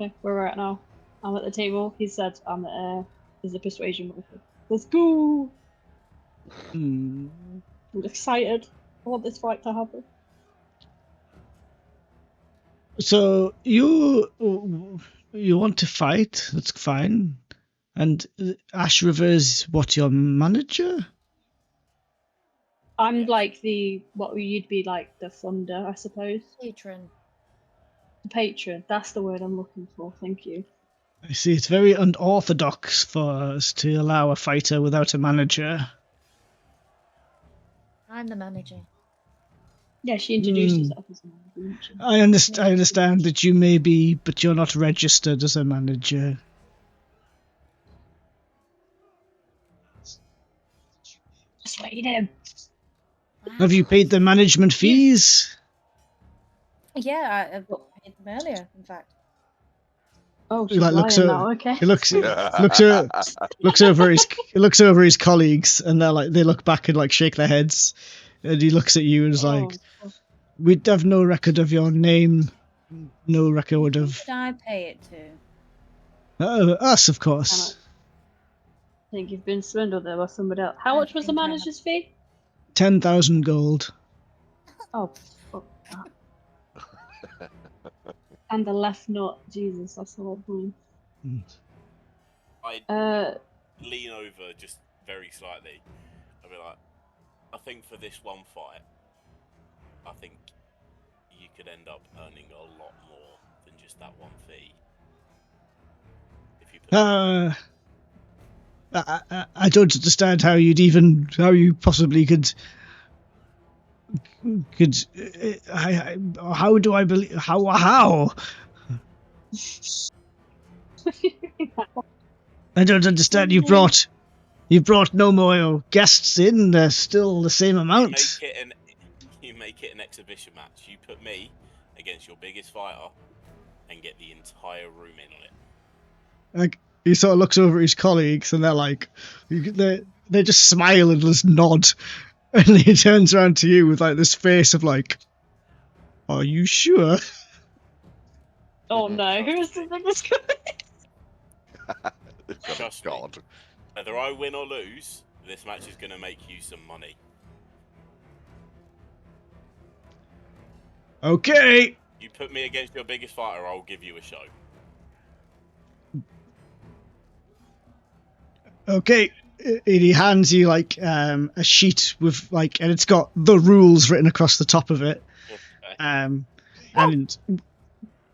Okay, where we're at now. I'm at the table. He said I'm at there's a persuasion method. Let's go! I'm excited. I want this fight to happen. So you want to fight? That's fine. And Ash Rivers, what, your manager? I'm Yes. like what you'd be like the funder, I suppose. Patron. The patron. That's the word I'm looking for. Thank you. I see it's very unorthodox for us to allow a fighter without a manager. I'm the manager. Yeah, she introduced Hmm. herself as a manager, didn't she? I understand that you may be, but you're not registered as a manager. Persuade him. Have you paid the management fees? Yeah, I paid them earlier, in fact. Oh, He she's like looks lying over. now. Okay. He looks looks over his colleagues, and they look back and like shake their heads, and he looks at you and is like, Oh, "We have no record of your name, no record Who of did I pay it to? us, of course. I think you've been swindled there by somebody else. How I much was the think I have. manager's fee? 10,000 gold." Oh, fuck that. And the left nut. Jesus, that's the whole point. I lean over just very slightly. I'll be like, I think for this one fight, I think you could end up earning a lot more than just that one fee. If you put I don't understand how you possibly could. How do I believe? How? I don't understand. You brought no more guests in. They're still the same amount. you make it an exhibition match. You put me against your biggest fighter and get the entire room in on it. Like he sort of looks over at his colleagues, and they're like, they just smile and just nod, and he turns around to you with like this face of like, "Are you sure?" Oh no, who is the biggest guy? Trust me. God. Whether I win or lose, this match is going to make you some money. Okay. You put me against your biggest fighter, I'll give you a show. Okay. And he hands you like a sheet with like, and it's got the rules written across the top of it. And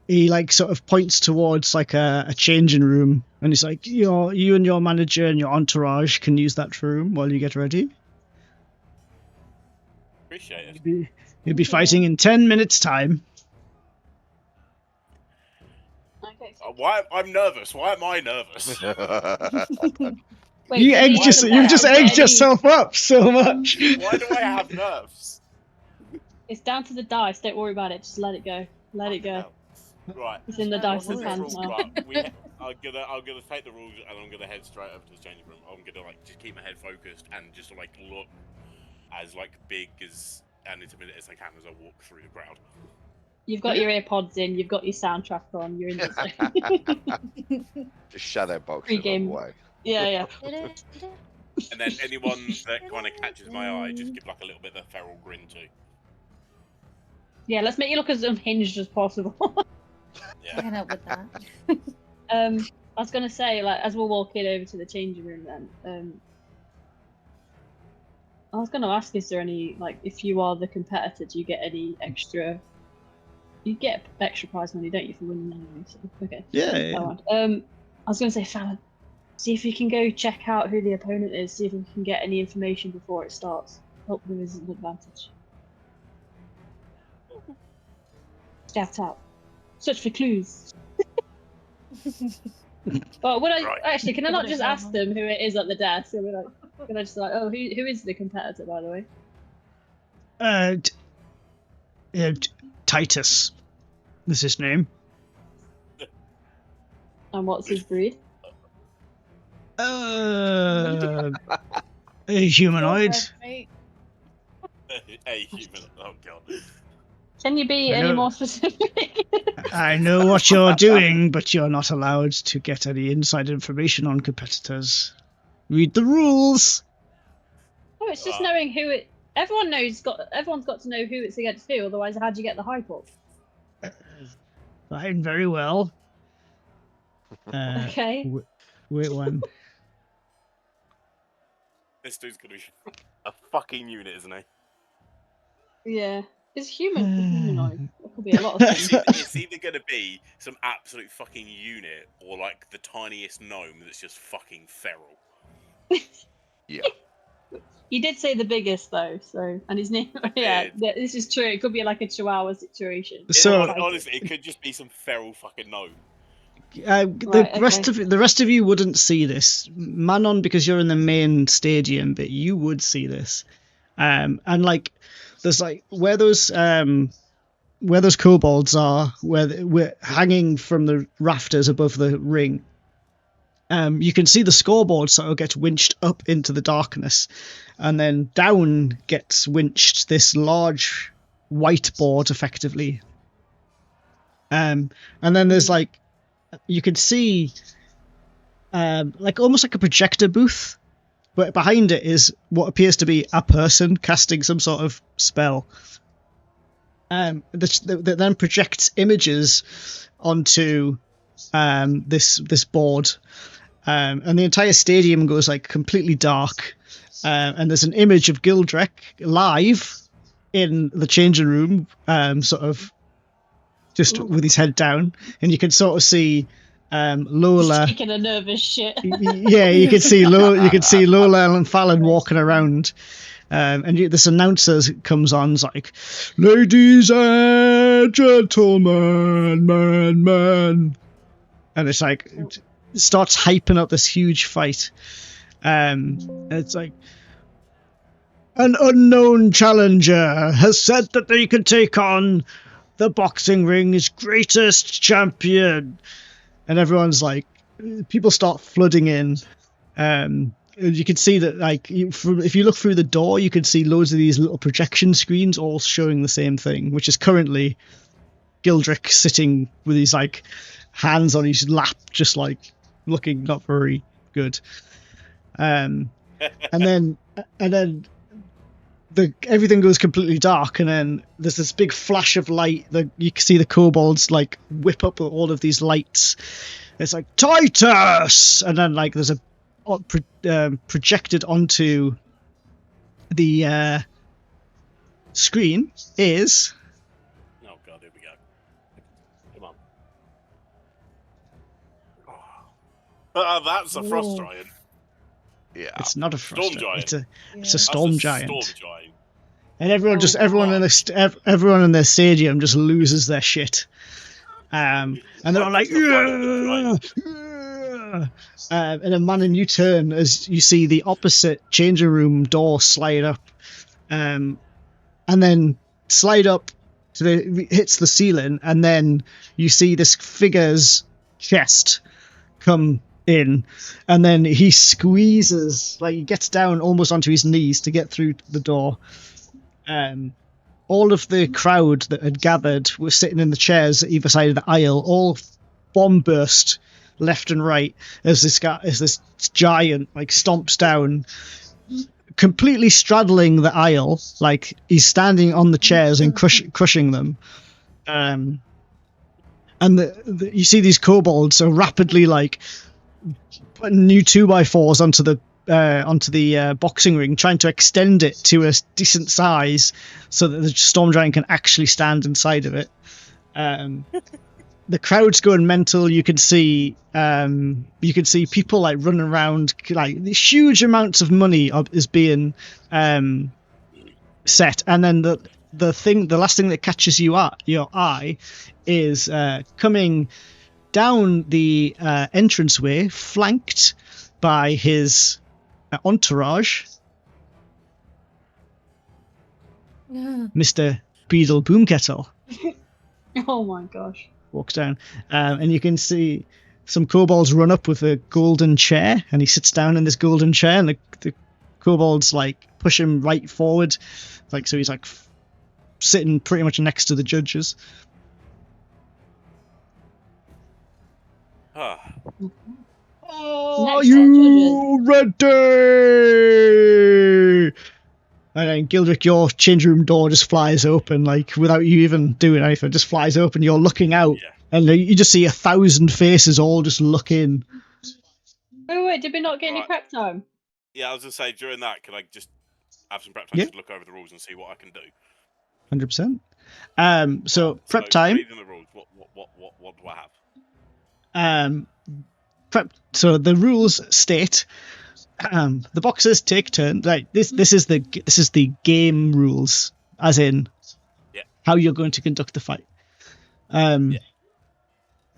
he like sort of points towards like a changing room, and he's like, you and your manager and your entourage can use that room while you get ready. Appreciate it. You'll be fighting in 10 minutes time. Okay. Why? I'm nervous. Why am I nervous? Wait, You've can just get egged any- yourself up so much. Why do I have nerves? It's down to the dice. Don't worry about it. Just let it go. Let it go. Right. It's in the Don't dice's worry. hands now. Right, I'm gonna take the rules and I'm gonna head straight over to the changing room. I'm gonna like just keep my head focused and just like look as like big as and intimidating as I can as I walk through the crowd. You've got your earpods in. You've got your soundtrack on. You're in the zone. Just shadow box it Pre-game. away. Yeah. And then anyone that kind of catches my eye, just give like a little bit of a feral grin to. Yeah, let's make you look as unhinged as possible. I can help with that. I was gonna say, like, as we're walking over to the changing room, then, I was gonna ask, is there any, like, if you are the competitor, do you get any extra? You get extra prize money, don't you, for winning anyway? So, okay. Yeah. Never mind. I was gonna say, Fallon, see if you can go check out who the opponent is. See if we can get any information before it starts. Hope there is an advantage. Scout out. Search for clues. But would I Right. actually? Can I not just ask Example. them who it is at the desk? So we're like, can I just like, oh, who is the competitor, by the way? Titus is his name. And what's his breed? A humanoid. Right. Hey, human. Oh god. Can you be I any know. more specific? I know what you're doing, but you're not allowed to get any inside information on competitors. Read the rules. Oh, it's just knowing who it. Everyone's got to know who it's against who. Otherwise, how do you get the hype up? Fine, very well. Okay. Wait one. This dude's gonna be a fucking unit, isn't he? Yeah. It's humanoid. It could be a lot of things. It's either going to be some absolute fucking unit or like the tiniest gnome that's just fucking feral. Yeah. You did say the biggest though, so and his name. Yeah, this is true. It could be like a Chihuahua situation. So- Honestly, it could just be some feral fucking gnome. The rest of you wouldn't see this. Manon, because you're in the main stadium, but you would see this. And like, there's like where those kobolds are, where we're hanging from the rafters above the ring. You can see the scoreboard sort of gets winched up into the darkness, and then down gets winched this large whiteboard, effectively. And then there's like, you can see like almost like a projector booth, but behind it is what appears to be a person casting some sort of spell. That then projects images onto this board, and the entire stadium goes like completely dark. And there's an image of Gildrick live in the changing room, sort of just with his head down, and you can sort of see Lola. Taking a nervous shit. Yeah, you can see Lola and Fallon walking around. And this announcer comes on, it's like, "Ladies and gentlemen, man," and it's like, it starts hyping up this huge fight. It's like, "An unknown challenger has said that they can take on the boxing ring's greatest champion," and everyone's like, people start flooding in. You can see that, like, if you look through the door, you can see loads of these little projection screens all showing the same thing, which is currently Gildrick sitting with his like hands on his lap, just like looking not very good. And then everything goes completely dark, and then there's this big flash of light that you can see the kobolds like whip up all of these lights. It's like, "Titus!" And then like there's a projected onto the screen is... Oh god, here we go. Come on. That's a frost giant. Yeah. It's not a frost Storm giant. giant. It's a storm giant. Storm giant. And everyone in the stadium just loses their shit. And they're all like, "Yeah, yeah." And then, Manon, you turn as you see the opposite changing room door slide up, and then slide up hits the ceiling, and then you see this figure's chest come in, and then he squeezes, like he gets down almost onto his knees to get through the door. All of the crowd that had gathered were sitting in the chairs at either side of the aisle, all bomb burst left and right as this giant like stomps down, completely straddling the aisle, like he's standing on the chairs and crushing them. And you see these kobolds are rapidly like putting new 2x4s onto the boxing ring, trying to extend it to a decent size so that the storm giant can actually stand inside of it. The crowd's going mental. You can see people like running around, like these huge amounts of money is being set, and then the last thing that catches your eye is coming down the entranceway, flanked by his entourage, Mr. Beadle Boomkettle. Oh my gosh. Walks down, and you can see some kobolds run up with a golden chair, and he sits down in this golden chair, and the kobolds like push him right forward, like so he's like sitting pretty much next to the judges. Are you ready? And then, Gildrick, your change room door just flies open, like without you even doing anything. It just flies open. You're looking out, and you just see 1,000 faces all just looking. Wait, did we not get any prep time? Yeah, I was gonna say, during that, can I just have some prep time to look over the rules and see what I can do? 100%. So prep So, time. reading the rules, what do I have? Prep. So the rules state the boxers take turns. Like this is the game rules, as in Yeah. how you're going to conduct the fight. Yeah.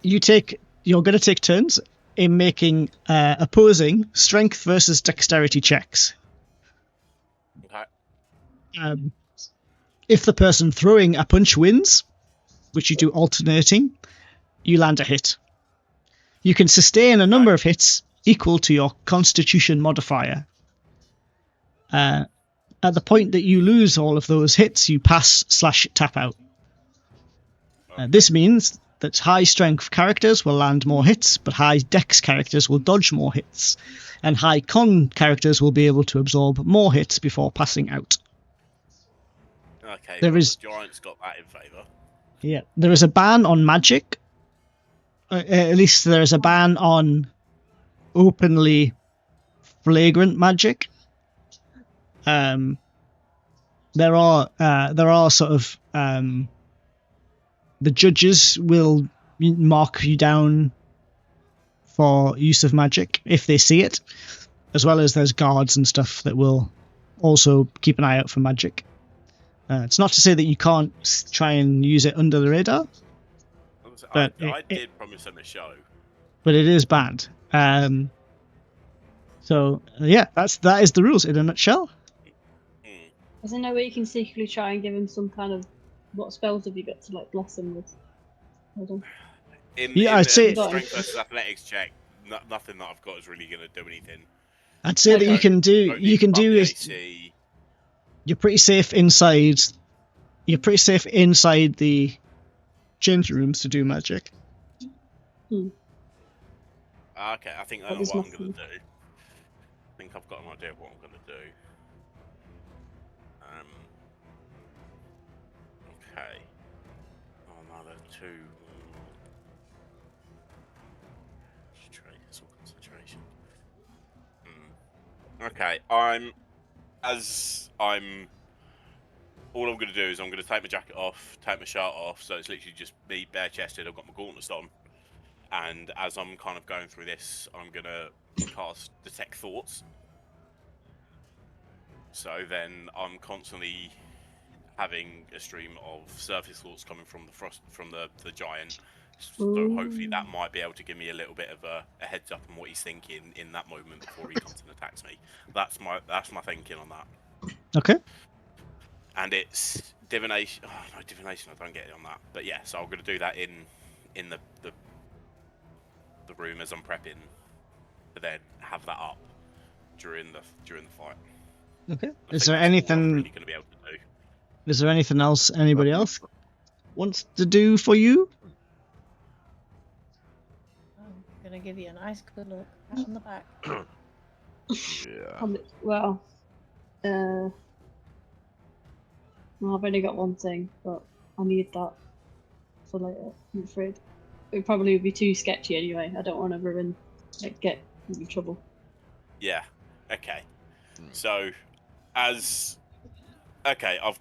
You're going to take turns in making opposing strength versus dexterity checks. Okay. If the person throwing a punch wins, which you do alternating, you land a hit. You can sustain a number of hits equal to your Constitution modifier. At the point that you lose all of those hits, you pass/tap out. This means that high strength characters will land more hits, but high dex characters will dodge more hits, and high con characters will be able to absorb more hits before passing out. Okay. There Well, is- the Giants got that in favour. Yeah, there is a ban on magic. At least there is a ban on openly flagrant magic. There are sort of the judges will mark you down for use of magic if they see it, as well as there's guards and stuff that will also keep an eye out for magic. It's not to say that you can't try and use it under the radar, But I did promise them a show. but it is banned. So yeah, that is the rules in a nutshell. Hmm. Isn't there a way you can secretly try and give him some kind of what spells have you got to like bless him with? Hold on. Yeah, I'd the say- strength versus athletics check. Nothing that I've got is really going to do anything. I'd say that Okay. you can do Don't need to up the is AC. you're pretty safe inside. You're pretty safe inside the change rooms to do magic. Okay, I think I know there's what I'm going nothing. to do. I think I've got an idea of what I'm going to do. Okay. Oh no, there are two. It's all concentration. Okay, all I'm going to do is I'm going to take my jacket off, take my shirt off, so it's literally just me bare chested. I've got my gauntlets on, and as I'm kind of going through this, I'm going to cast Detect Thoughts. So then I'm constantly having a stream of surface thoughts coming from the giant. So hopefully that might be able to give me a little bit of a heads up on what he's thinking in that moment before he comes and attacks me. That's my thinking on that. Okay. And it's divination. Oh no, divination! I don't get it on that. But yeah, so I'm going to do that in the room as I'm prepping, to then have that up during the fight. Okay. I Is think there that's all I'm anything? really going to be able to do? Is there anything else anybody else wants to do for you? I'm gonna give you a nice good look pat on the back. Yeah. Well, I've only got one thing, but I need that for later. I'm afraid it would probably be too sketchy anyway. I don't want to ruin, get in trouble. Yeah. Okay. So, I've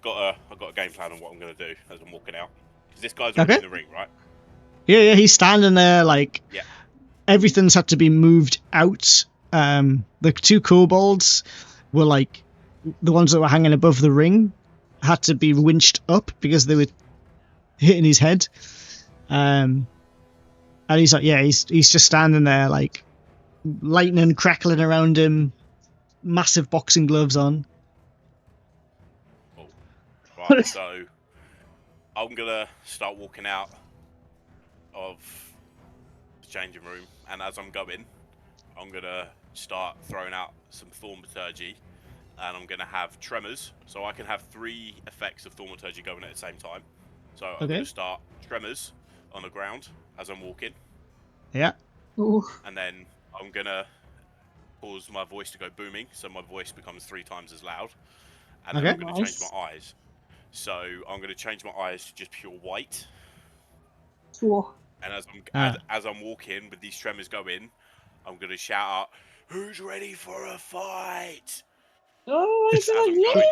got a game plan on what I'm going to do as I'm walking out. Because this guy's already Okay. in the ring, right? Yeah, he's standing there like Yeah. everything's had to be moved out. The two kobolds were like the ones that were hanging above the ring had to be winched up because they were hitting his head. And he's like, yeah, he's just standing there like lightning crackling around him, massive boxing gloves on. Right, so I'm gonna start walking out of the changing room, and as I'm going, I'm gonna start throwing out some thaumaturgy, and I'm gonna have tremors, so I can have 3 effects of thaumaturgy going at the same time. So I'm Okay. gonna start tremors on the ground as I'm walking, Yeah. Ooh. and then I'm gonna cause my voice to go booming, so my voice becomes 3 times as loud, and then Okay. I'm gonna change Nice. my eyes. So I'm going to change my eyes to just pure white, Whoa. and Ah. as I'm walking with these tremors going, I'm going to shout out, "Who's ready for a fight?" Oh my It's- As god! I'm going,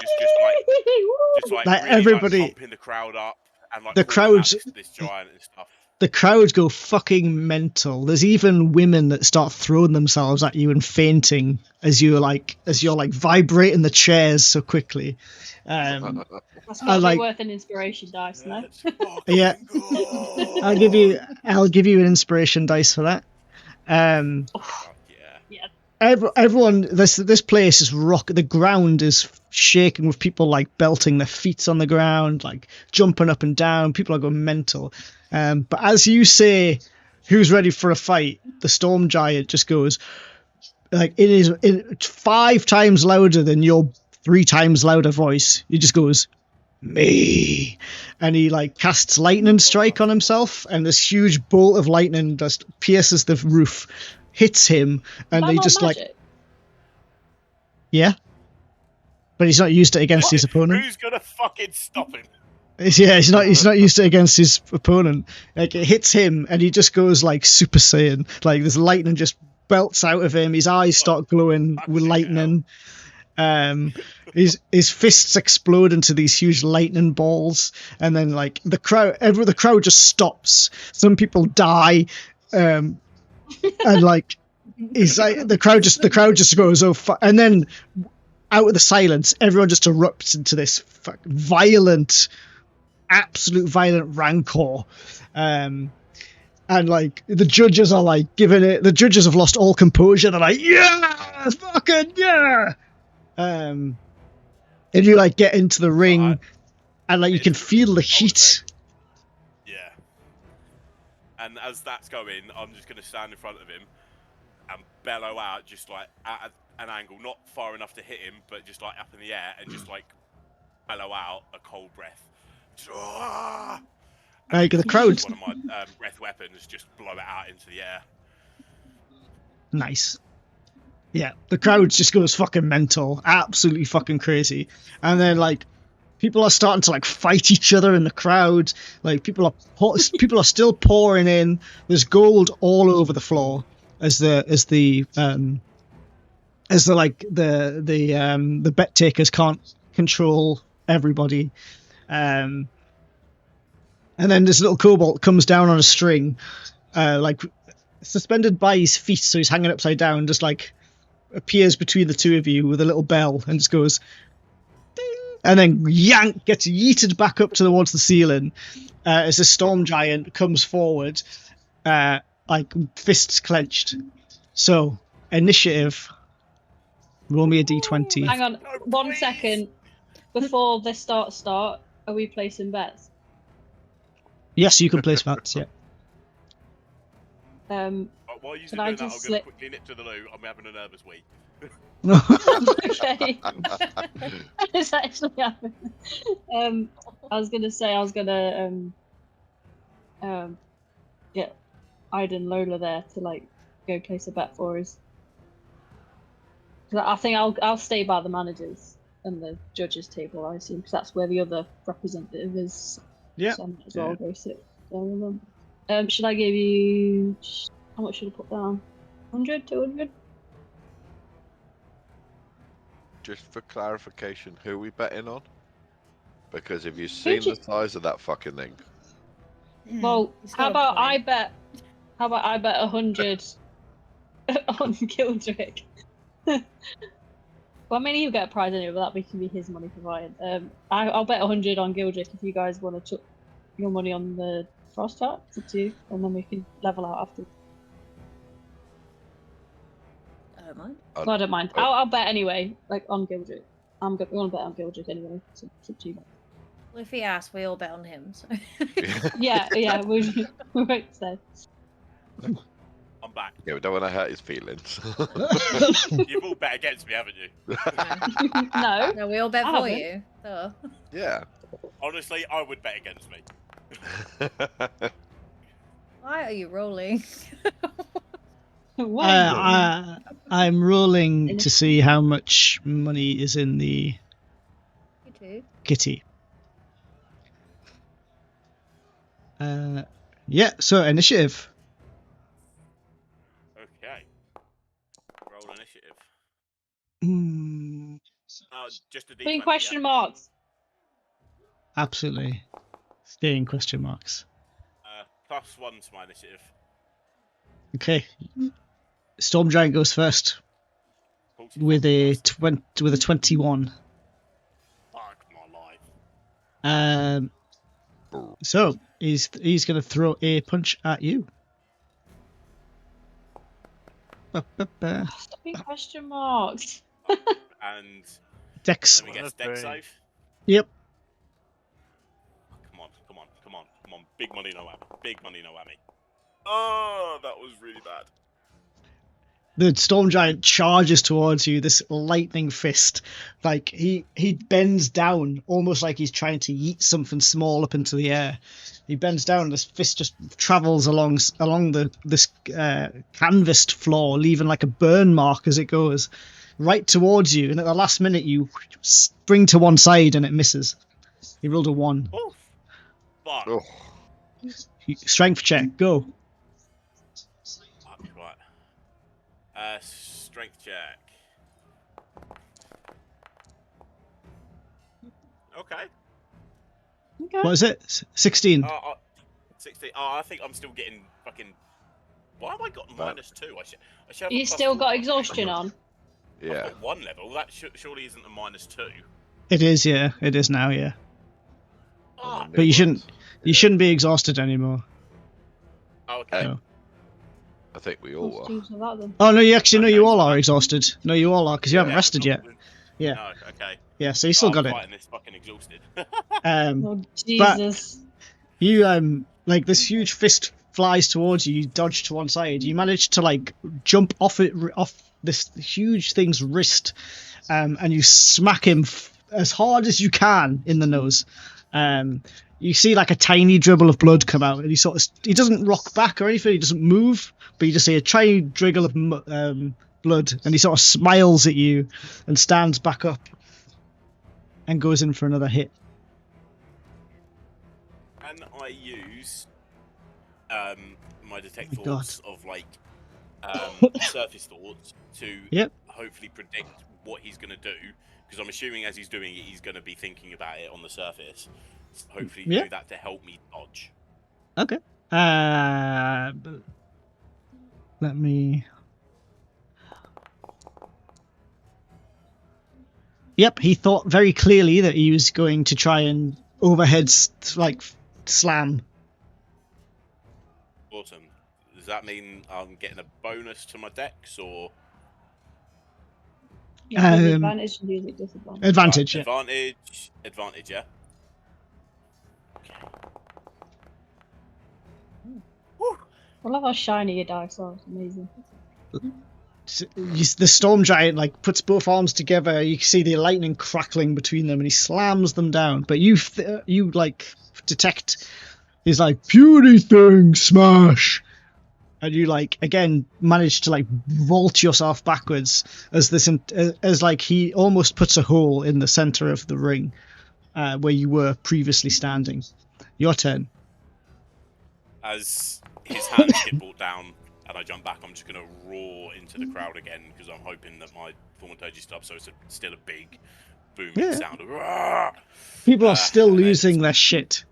just Like, really everybody- like pumping the crowd up and like the calling out crowd's- this giant and stuff. The crowd go fucking mental. There's even women that start throwing themselves at you and fainting as you're like vibrating the chairs so quickly. That's I not like- worth an inspiration dice, no. Let's fucking Yeah. go. I'll give you an inspiration dice for that. Fuck yeah. Everyone, this place is rock. The ground is shaking with people like belting their feet on the ground, like jumping up and down. People are going mental. But as you say, "Who's ready for a fight?" the storm giant just goes like it is 5 times louder than your 3 times louder voice. He just goes, "Me," and he like casts lightning strike on himself, and this huge bolt of lightning just pierces the roof, hits him, and Is that they not just like magic? yeah. But he's not used it against his opponent. Who's gonna fucking stop him? Yeah, he's not used it against his opponent. Like it hits him, and he just goes like Super Saiyan. Like this lightning just belts out of him. His eyes start glowing with lightning. His fists explode into these huge lightning balls, and then like the crowd just stops. Some people die, and like he's like the crowd just goes, "Oh fuck," and then out of the silence, everyone just erupts into this absolute violent rancor. And like the judges are like the judges have lost all composure. They're like, "Yeah, fucking yeah." And you like get into the ring, and like you can feel the heat. Yeah. And as that's going, I'm just gonna stand in front of him and bellow out, just like at an angle, not far enough to hit him, but just like up in the air, and just like bellow out a cold breath. Like the crowd. One of my breath weapons, just blow it out into the air. Nice. Yeah, the crowd just goes fucking mental, absolutely fucking crazy, and then like people are starting to like fight each other in the crowd. Like people are still pouring in. There's gold all over the floor as the bet takers can't control everybody. And then this little kobold comes down on a string, like suspended by his feet, so he's hanging upside down, just like appears between the two of you with a little bell and just goes ding, and then gets yeeted back up towards the ceiling as the storm giant comes forward, like fists clenched. So initiative, roll me a d20. Hang on, No, 1 please. second. Before the start, are we placing bets? Yes, you can place bets. Yeah. While you're Can doing I that, I'm just gonna slip- quickly nip to the loo. I'm having a nervous week. Okay. It's actually happened. I was gonna get Ida and Lola there to like go place a bet for us. 'Cause I think I'll stay by the managers and the judges table, I assume, because that's where the other representative is. Yeah. So I might as well go sit down with them. Should I give you how much should I put down? 100, 200? Just for clarification, who are we betting on? Because if you've seen ju- the size of that fucking thing, Well, He's how got a about I point. bet? How about I bet 100 on Gildrick? Well, I mean, he'll get a prize anyway, but that can be his money provided. I'll bet 100 on Gildrick if you guys want to chuck your money on the Frost Heart. It's up to you, and then we can level out after. I don't mind. Well, I don't mind. I'll bet anyway, like on Gildrick. We want to bet on Gildrick anyway. So it's up to you. Well, if he asks, we all bet on him. So. Yeah, we won't say. I'm back. yeah, we don't want to hurt his feelings. You've all bet against me, haven't you? No. No, we all bet I for haven't. you. So. yeah. Honestly, I would bet against me. Why are you rolling? Why? I'm rolling to see how much money is in the You too. kitty. Yeah, so initiative. Okay. Roll initiative. Just a D20. Putting question marks. Absolutely. Staying question marks. +1 to my initiative. Okay. Storm Giant goes first with a 21. Fuck my life. So he's going to throw a punch at you. Ba-ba-ba. Stop being question marks. And Dex. let me guess, deck save. Yep. Come on. Big money, no whammy. Big money, no whammy. Oh, that was really bad. The Storm Giant charges towards you, this lightning fist. Like, he bends down, almost like he's trying to yeet something small up into the air. He bends down, and this fist just travels along this canvassed floor, leaving like a burn mark as it goes, right towards you. And at the last minute, you spring to one side, and it misses. He rolled a 1. Oof. Fuck. Oh, Strength check, go. Fuck, right. Strength check. Okay. Okay. What is it? 16. 16. Oh, I think I'm still getting fucking. Why have I got -2? I should have. You a still +4. got exhaustion on? I've yeah. got 1 level. That surely isn't a -2. It is, yeah. It is now, yeah. Oh, But you shouldn't be exhausted anymore. okay. No. I think we all are. Seems like that then. Oh no, you actually no, Okay, you all so are I'm- exhausted. No, you all are because you haven't Yeah, rested yet. not- Yeah. No, okay. Yeah, so you still I'm got it. fighting this fucking exhausted. Oh Jesus! You like this huge fist flies towards you. You dodge to one side. You manage to like jump off this huge thing's wrist, and you smack him as hard as you can in the nose. You see like a tiny dribble of blood come out, and he doesn't rock back or anything. He doesn't move, but you just see a tiny dribble of blood, and he sort of smiles at you and stands back up and goes in for another hit. Can I use my detect Oh my God. thoughts of like surface thoughts to Yep. hopefully predict what he's going to do? Because I'm assuming as he's doing it, he's going to be thinking about it on the surface. So hopefully Yeah. do that to help me dodge. Okay. Let me. Yep, he thought very clearly that he was going to try and overhead slam. Awesome. Does that mean I'm getting a bonus to my dex or You have Um, advantage and use it disadvantage. Advantage. Right, Yeah. advantage, yeah. I love how shiny your dice are. It's amazing. The Storm Giant like puts both arms together. You can see the lightning crackling between them, and he slams them down. But you like detect his like puny thing smash, and you like again manage to like vault yourself backwards as like he almost puts a hole in the center of the ring where you were previously standing. Your turn. As his hands get brought down and I jump back, I'm just going to roar into the crowd again because I'm hoping that my thaumaturgy stops, so it's still a big booming Yeah. sound of "Rah!" People are still and then- losing their shit.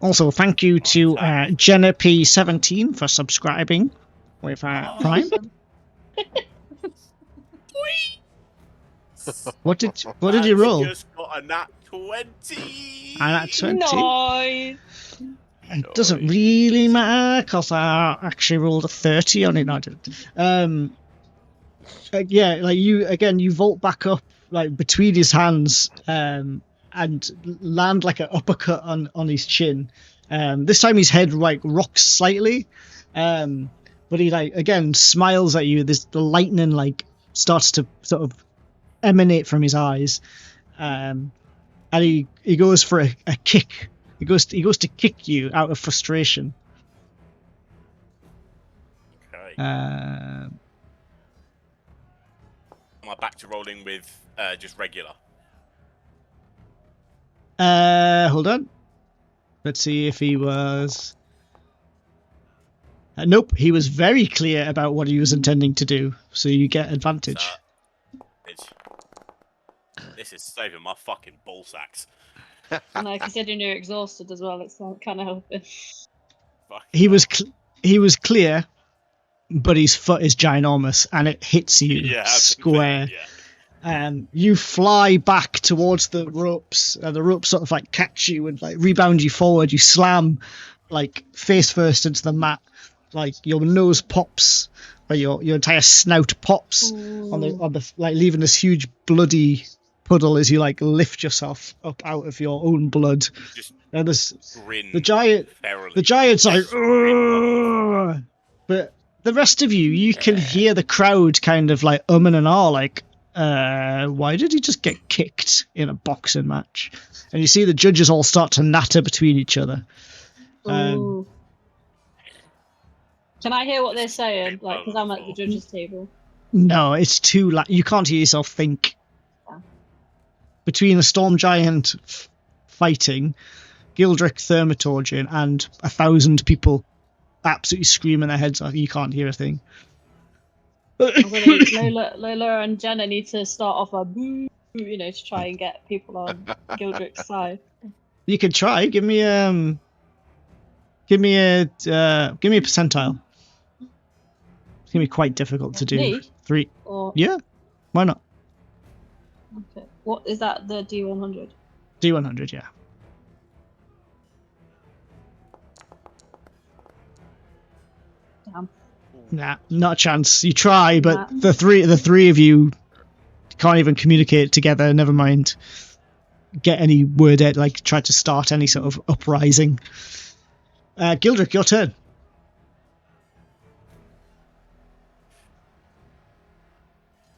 Also, thank you to Jenna P17 for subscribing with Prime. What did you roll? Just got a nat 20. And at 20. Nice. It doesn't really matter because I actually rolled a 30 on it. No, I didn't. Yeah, like you vault back up like between his hands and land like an uppercut on his chin. This time his head like rocks slightly, but he like again smiles at you. The lightning like starts to sort of emanate from his eyes, and he goes for a kick. He goes to kick you out of frustration. Okay. Um, Am I back to rolling with just regular? Hold on. Let's see if he was. Nope, he was very clear about what he was intending to do, so you get advantage. It's this is saving my fucking ball sacks. And like considering you're exhausted as well, it's kind of helping. Fucking He was hell. he was clear, but his foot is ginormous and it hits you Yeah, square. yeah. You fly back towards the ropes, and the ropes sort of like catch you and like rebound you forward. You slam like face first into the mat, like your nose pops, or your entire snout pops on the like, leaving this huge bloody puddle as you like lift yourself up out of your own blood. Just And there's grin. the giant's like, "Ugh." But the rest of you can hear the crowd kind of like umming and ah, like, why did he just get kicked in a boxing match? And you see the judges all start to natter between each other. Ooh. Can I hear what they're saying? Bit Like, because low I'm on at the floor. judges' table. No, it's too loud. You can't hear yourself think. Yeah. Between the Storm Giant fighting, Gildrick, Thaumaturgian, and 1,000 people absolutely screaming their heads off, you can't hear a thing. Lola and Jenna need to start off a boo, to try and get people on Gildrick's side. You could try. Give me a percentile. It's gonna be quite difficult to do. Me? 3. Or Yeah, why not? okay. What is that? The D100? D100, yeah. Damn. Nah, not a chance. You try, but Nah. the three of you can't even communicate together. Never mind get any word out, like try to start any sort of uprising. Gildrick, your turn.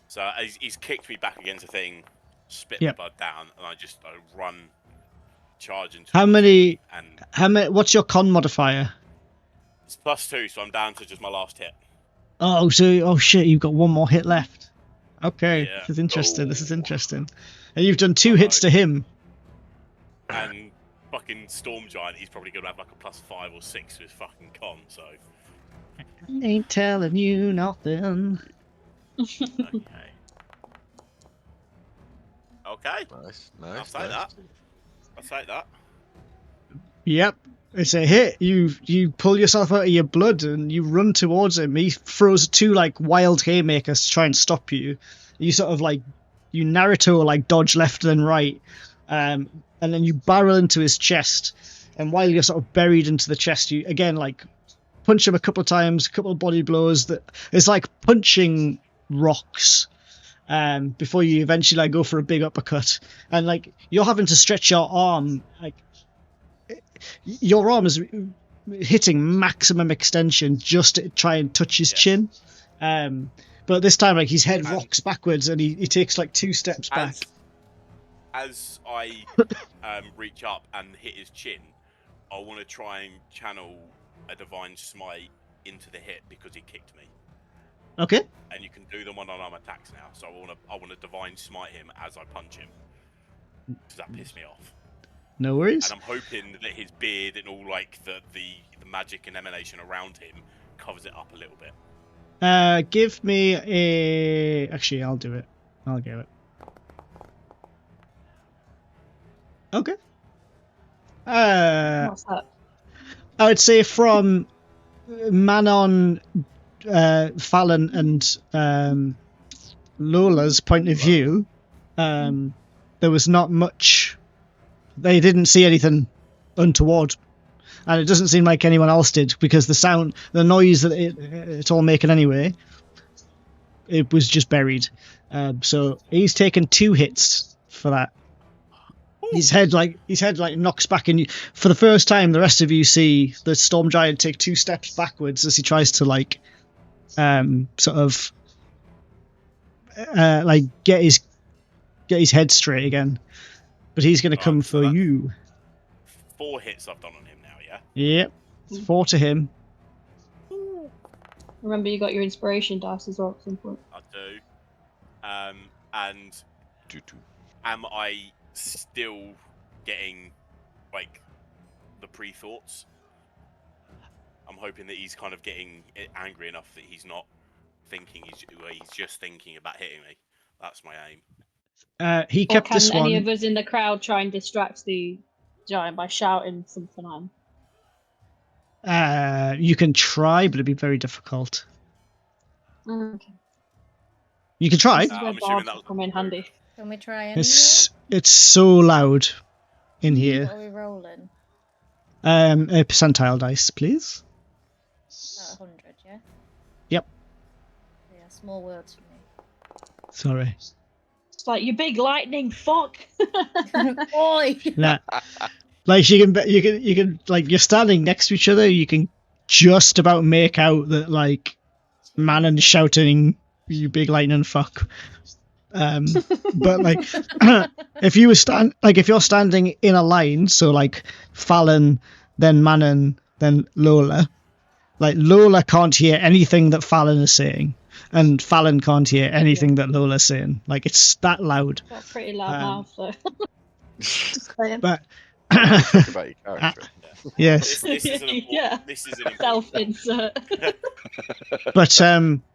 So he's kicked me back against a thing, spit Yep. my blood down, and I run, charging. How towards many? him, And What's your con modifier? it's +2, so I'm down to just my last hit. Oh, oh shit! You've got one more hit left. Okay, Yeah. this is interesting. This is Oh. interesting. And you've done 2 I hits know. to him. And fucking Storm Giant, he's probably gonna have like a +5 or 6 with fucking con. So Ain't telling you nothing. okay. Okay, Nice. I'll say that. I'll take that. Yep, it's a hit. You pull yourself out of your blood and you run towards him. He throws 2 like wild haymakers to try and stop you. You sort of like you Naruto like dodge left and right, and then you barrel into his chest. And while you're sort of buried into the chest, you again like punch him a couple of times, a couple of body blows. That it's like punching rocks. Before you eventually like go for a big uppercut, and like you're having to stretch your arm, like your arm is hitting maximum extension just to try and touch his chin. But this time, like his head rocks backwards and he takes like 2 steps back. As I reach up and hit his chin, I want to try and channel a divine smite into the hit because he kicked me. Okay. And you can do them on unarmed attacks now, so I want to divine smite him as I punch him. Does that piss me off? No worries. And I'm hoping that his beard and all like the magic and emanation around him covers it up a little bit. Give me a. Actually, I'll do it. I'll give it. Okay. What's that? I would say from Manon, Fallon, and Lola's point of view, there was not much. They didn't see anything untoward, and it doesn't seem like anyone else did because the noise that it's all making anyway, it was just buried. So he's taken 2 hits for that. His head knocks back, and for the first time, the rest of you see the Storm Giant take 2 steps backwards as he tries to like get his head straight again. But he's going to come for you. 4 hits I've done on him now, yeah? Yep. It's 4 to him. Remember, you got your inspiration dice as well at some point. I do. And Tutu. am I still getting like the pre-thoughts? I'm hoping that he's kind of getting angry enough that he's not thinking, he's just thinking about hitting me. That's my aim. He Or kept can this any one. of us in the crowd try and distract the giant by shouting something at him? You can try, but it'd be very difficult. Okay. You can try. This is where I'm assuming bards that was come in handy. Can we try anyway? It's so loud in here. What are we rolling? A percentile dice, please. At 100, yeah? Yep. Yeah, small words for me. Sorry. It's like, you big lightning fuck! Oi! Nah. Like you can like you're standing next to each other. You can just about make out that like Manon shouting, "You big lightning fuck." But like if you're standing in a line, so like Fallon, then Manon, then Lola. Like Lola can't hear anything that Fallon is saying, and Fallon can't hear anything that Lola's saying. Like it's that loud. Got a pretty loud mouth, so. Just saying. But Talk about your character. yes, This is an important. Yeah. This is an important. Self-insert.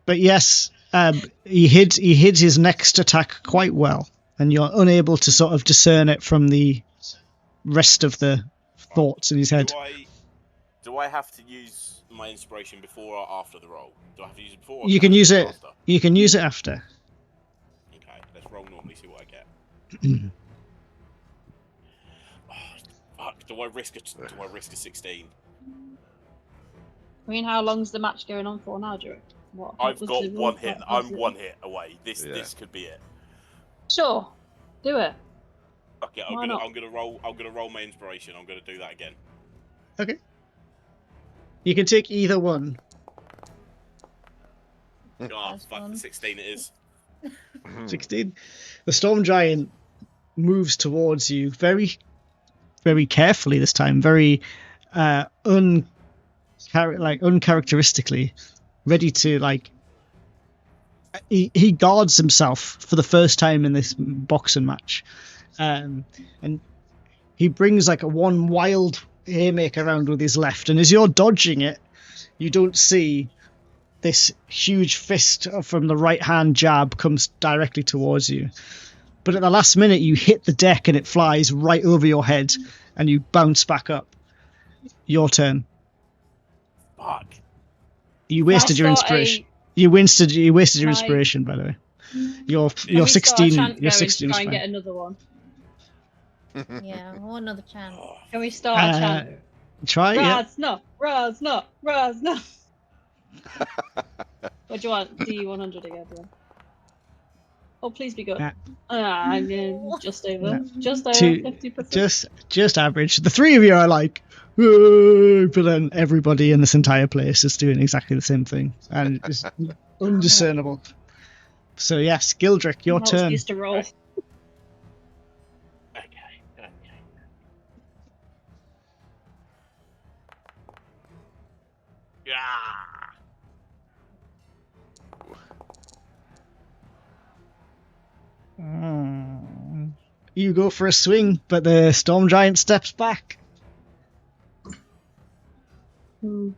but yes, he hid his next attack quite well, and you're unable to sort of discern it from the rest of the thoughts in his head. Do I have to use my inspiration before or after the roll? Do I have to use it before? Or You can can I use use it. after? You can use it after. Okay, let's roll normally. See what I get. Oh, fuck! Do I risk a 16? I mean, how long's the match going on for now, Drew? What I've was got the one rule? hit. Like, was I'm it- one hit away. This Yeah. this could be it. Sure, do it. Okay, Why not? I'm gonna roll my inspiration. I'm gonna do that again. Okay. You can take either one. Oh, That's fuck! fun. 16 it is. 16. The storm giant moves towards you very, very carefully this time. Very uncharacteristically, ready to like. He guards himself for the first time in this boxing match, and he brings like one wild haymaker around with his left, and as you're dodging it, you don't see this huge fist from the right hand jab comes directly towards you. But at the last minute, you hit the deck and it flies right over your head, and you bounce back up. Your turn. Fuck! You wasted your Can I start inspiration. You wasted your Can I- inspiration, by the way. You're Can we start a 16. chant You're going 16 to is try and fine. get another one. Yeah, I want another chance. Oh, Can we start a chant? Try, yeah. Raz, no, Raz, no, Raz, no. What do you want? D100 again, yeah. Oh, please be good. Yeah. I'm just over. No. Just over Two- 50%. Just average. The three of you are like, "Whoa," but then everybody in this entire place is doing exactly the same thing, and it's undiscernible. So yes, Gildrick, your I'm not turn. used to roll. okay. Yeah. You go for a swing, but the storm giant steps back. Hmm.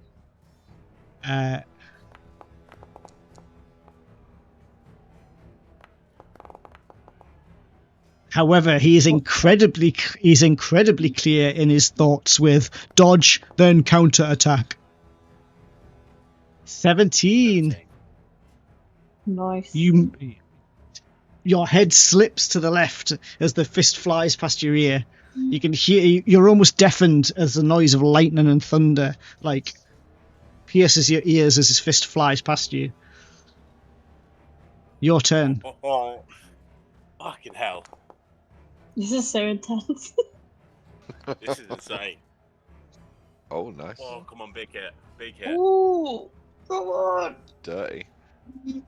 However, he's incredibly clear in his thoughts with dodge, then counter attack. 17. Nice. Your head slips to the left as the fist flies past your ear. You can hear. You're almost deafened as the noise of lightning and thunder like pierces your ears as his fist flies past you. Your turn. Oh, fucking hell! This is so intense. This is insane. Oh, nice. Oh, come on, big hit, big hit. Ooh, come on. Dirty.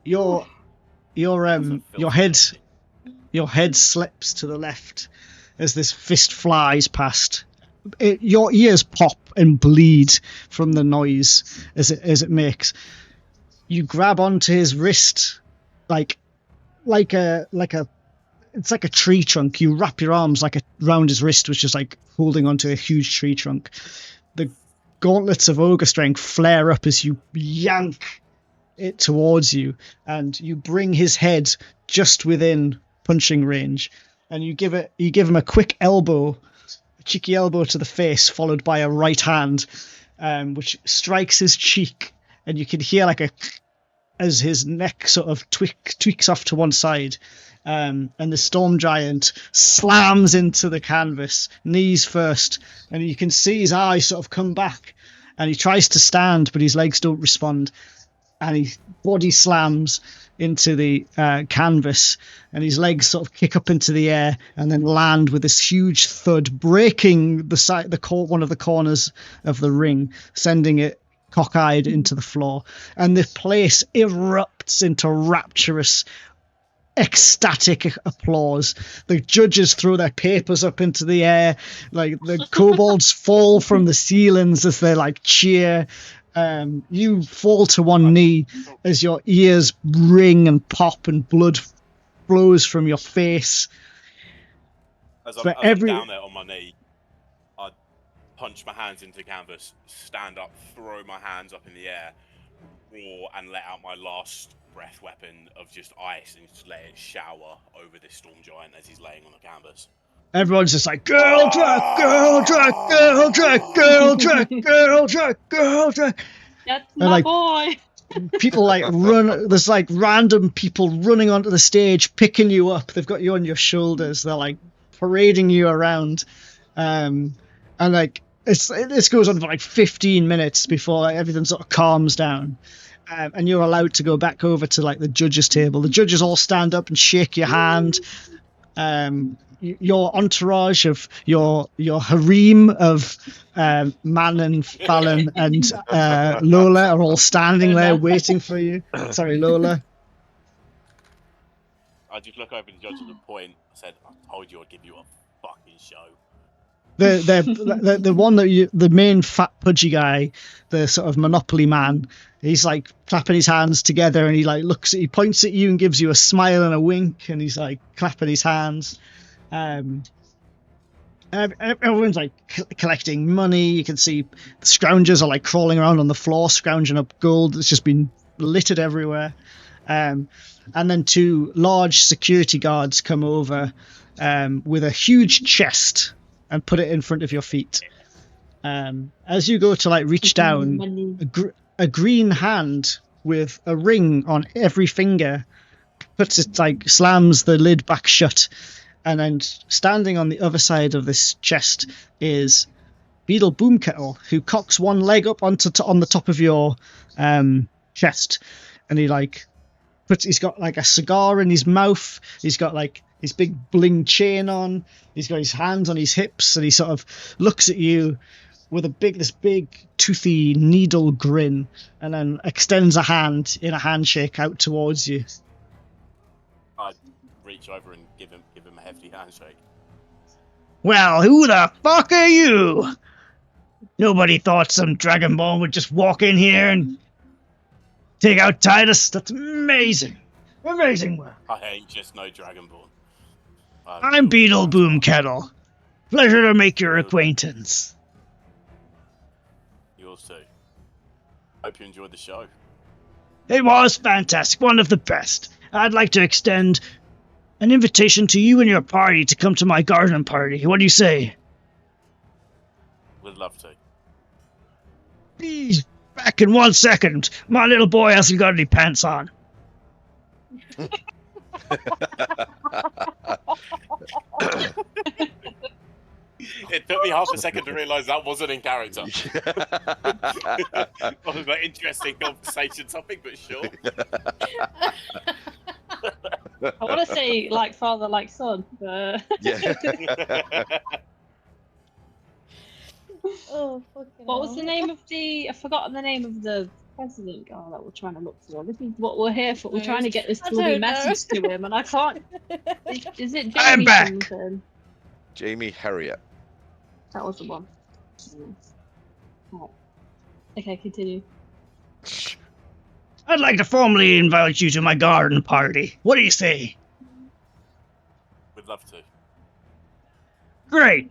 Your head slips to the left as this fist flies past. Your ears pop and bleed from the noise as it makes. You grab onto his wrist like a it's like a tree trunk. You wrap your arms around his wrist, which is like holding onto a huge tree trunk. The gauntlets of ogre strength flare up as you yank it towards you, and you bring his head just within punching range, and you give him a quick elbow, a cheeky elbow to the face, followed by a right hand, which strikes his cheek, and you can hear like as his neck sort of tweaks off to one side, and the storm giant slams into the canvas, knees first, and you can see his eyes sort of come back, and he tries to stand, but his legs don't respond, and he body slams into the canvas, and his legs sort of kick up into the air and then land with this huge thud, breaking one of the corners of the ring, sending it cockeyed into the floor, and the place erupts into rapturous, ecstatic applause. The judges throw their papers up into the air, like the kobolds fall from the ceilings as they like cheer. You fall to one knee as your ears ring and pop and blood flows from your face. As I'm down there on my knee, I punch my hands into the canvas, stand up, throw my hands up in the air, roar, and let out my last breath weapon of just ice and just let it shower over this storm giant as he's laying on the canvas. Everyone's just like, girl drag, girl drag, girl drag, girl drag, girl drag, girl drag. That's And, my like, boy. People like run, there's like random people running onto the stage, picking you up. They've got you on your shoulders. They're like parading you around. And like, this goes on for like 15 minutes before like, everything sort of calms down. And you're allowed to go back over to like the judges' table. The judges all stand up and shake your hand. Your entourage of your harem of Man and Fallon and Lola are all standing there waiting for you. Sorry, Lola. I just look over the judges and point. I said, I told you I'd give you a fucking show. The one that the main fat pudgy guy, the sort of Monopoly man, he's like clapping his hands together, and he points at you and gives you a smile and a wink, and he's like clapping his hands. Everyone's like collecting money. You can see the scroungers are like crawling around on the floor, scrounging up gold that's just been littered everywhere. And then 2 large security guards come over with a huge chest and put it in front of your feet. As you go to like reach down, a green hand with a ring on every finger slams the lid back shut. And then standing on the other side of this chest is Beetle Boomkettle, who cocks one leg up on the top of your chest, and he's got like a cigar in his mouth. He's got like his big bling chain on. He's got his hands on his hips, and he sort of looks at you with this big toothy needle grin, and then extends a hand in a handshake out towards you. I reach over and give him a hefty handshake. Well, who the fuck are you? Nobody thought some Dragonborn would just walk in here and take out Titus. That's amazing. Amazing work. I ain't just no Dragonborn. I'm Beetle Boomkettle. Pleasure to make your acquaintance. Yours too. Hope you enjoyed the show. It was fantastic. One of the best. I'd like to extend an invitation to you and your party to come to my garden party. What do you say? Would love to. Be back in 1 second. My little boy hasn't got any pants on. It took me half a second to realise that wasn't in character. That was an interesting conversation topic, but sure. I want to say like father, like son, but Yeah. Oh, fucking what was hell. the name of I've forgotten the name of the president guy that we're trying to look for. This is what we're here for. We're trying to get this I bloody don't know. message to him, and I can't. Is it Jamie I'm back. something? Jamie Harriet. That was the one. Right. Okay, continue. I'd like to formally invite you to my garden party. What do you say? Would love to. Great.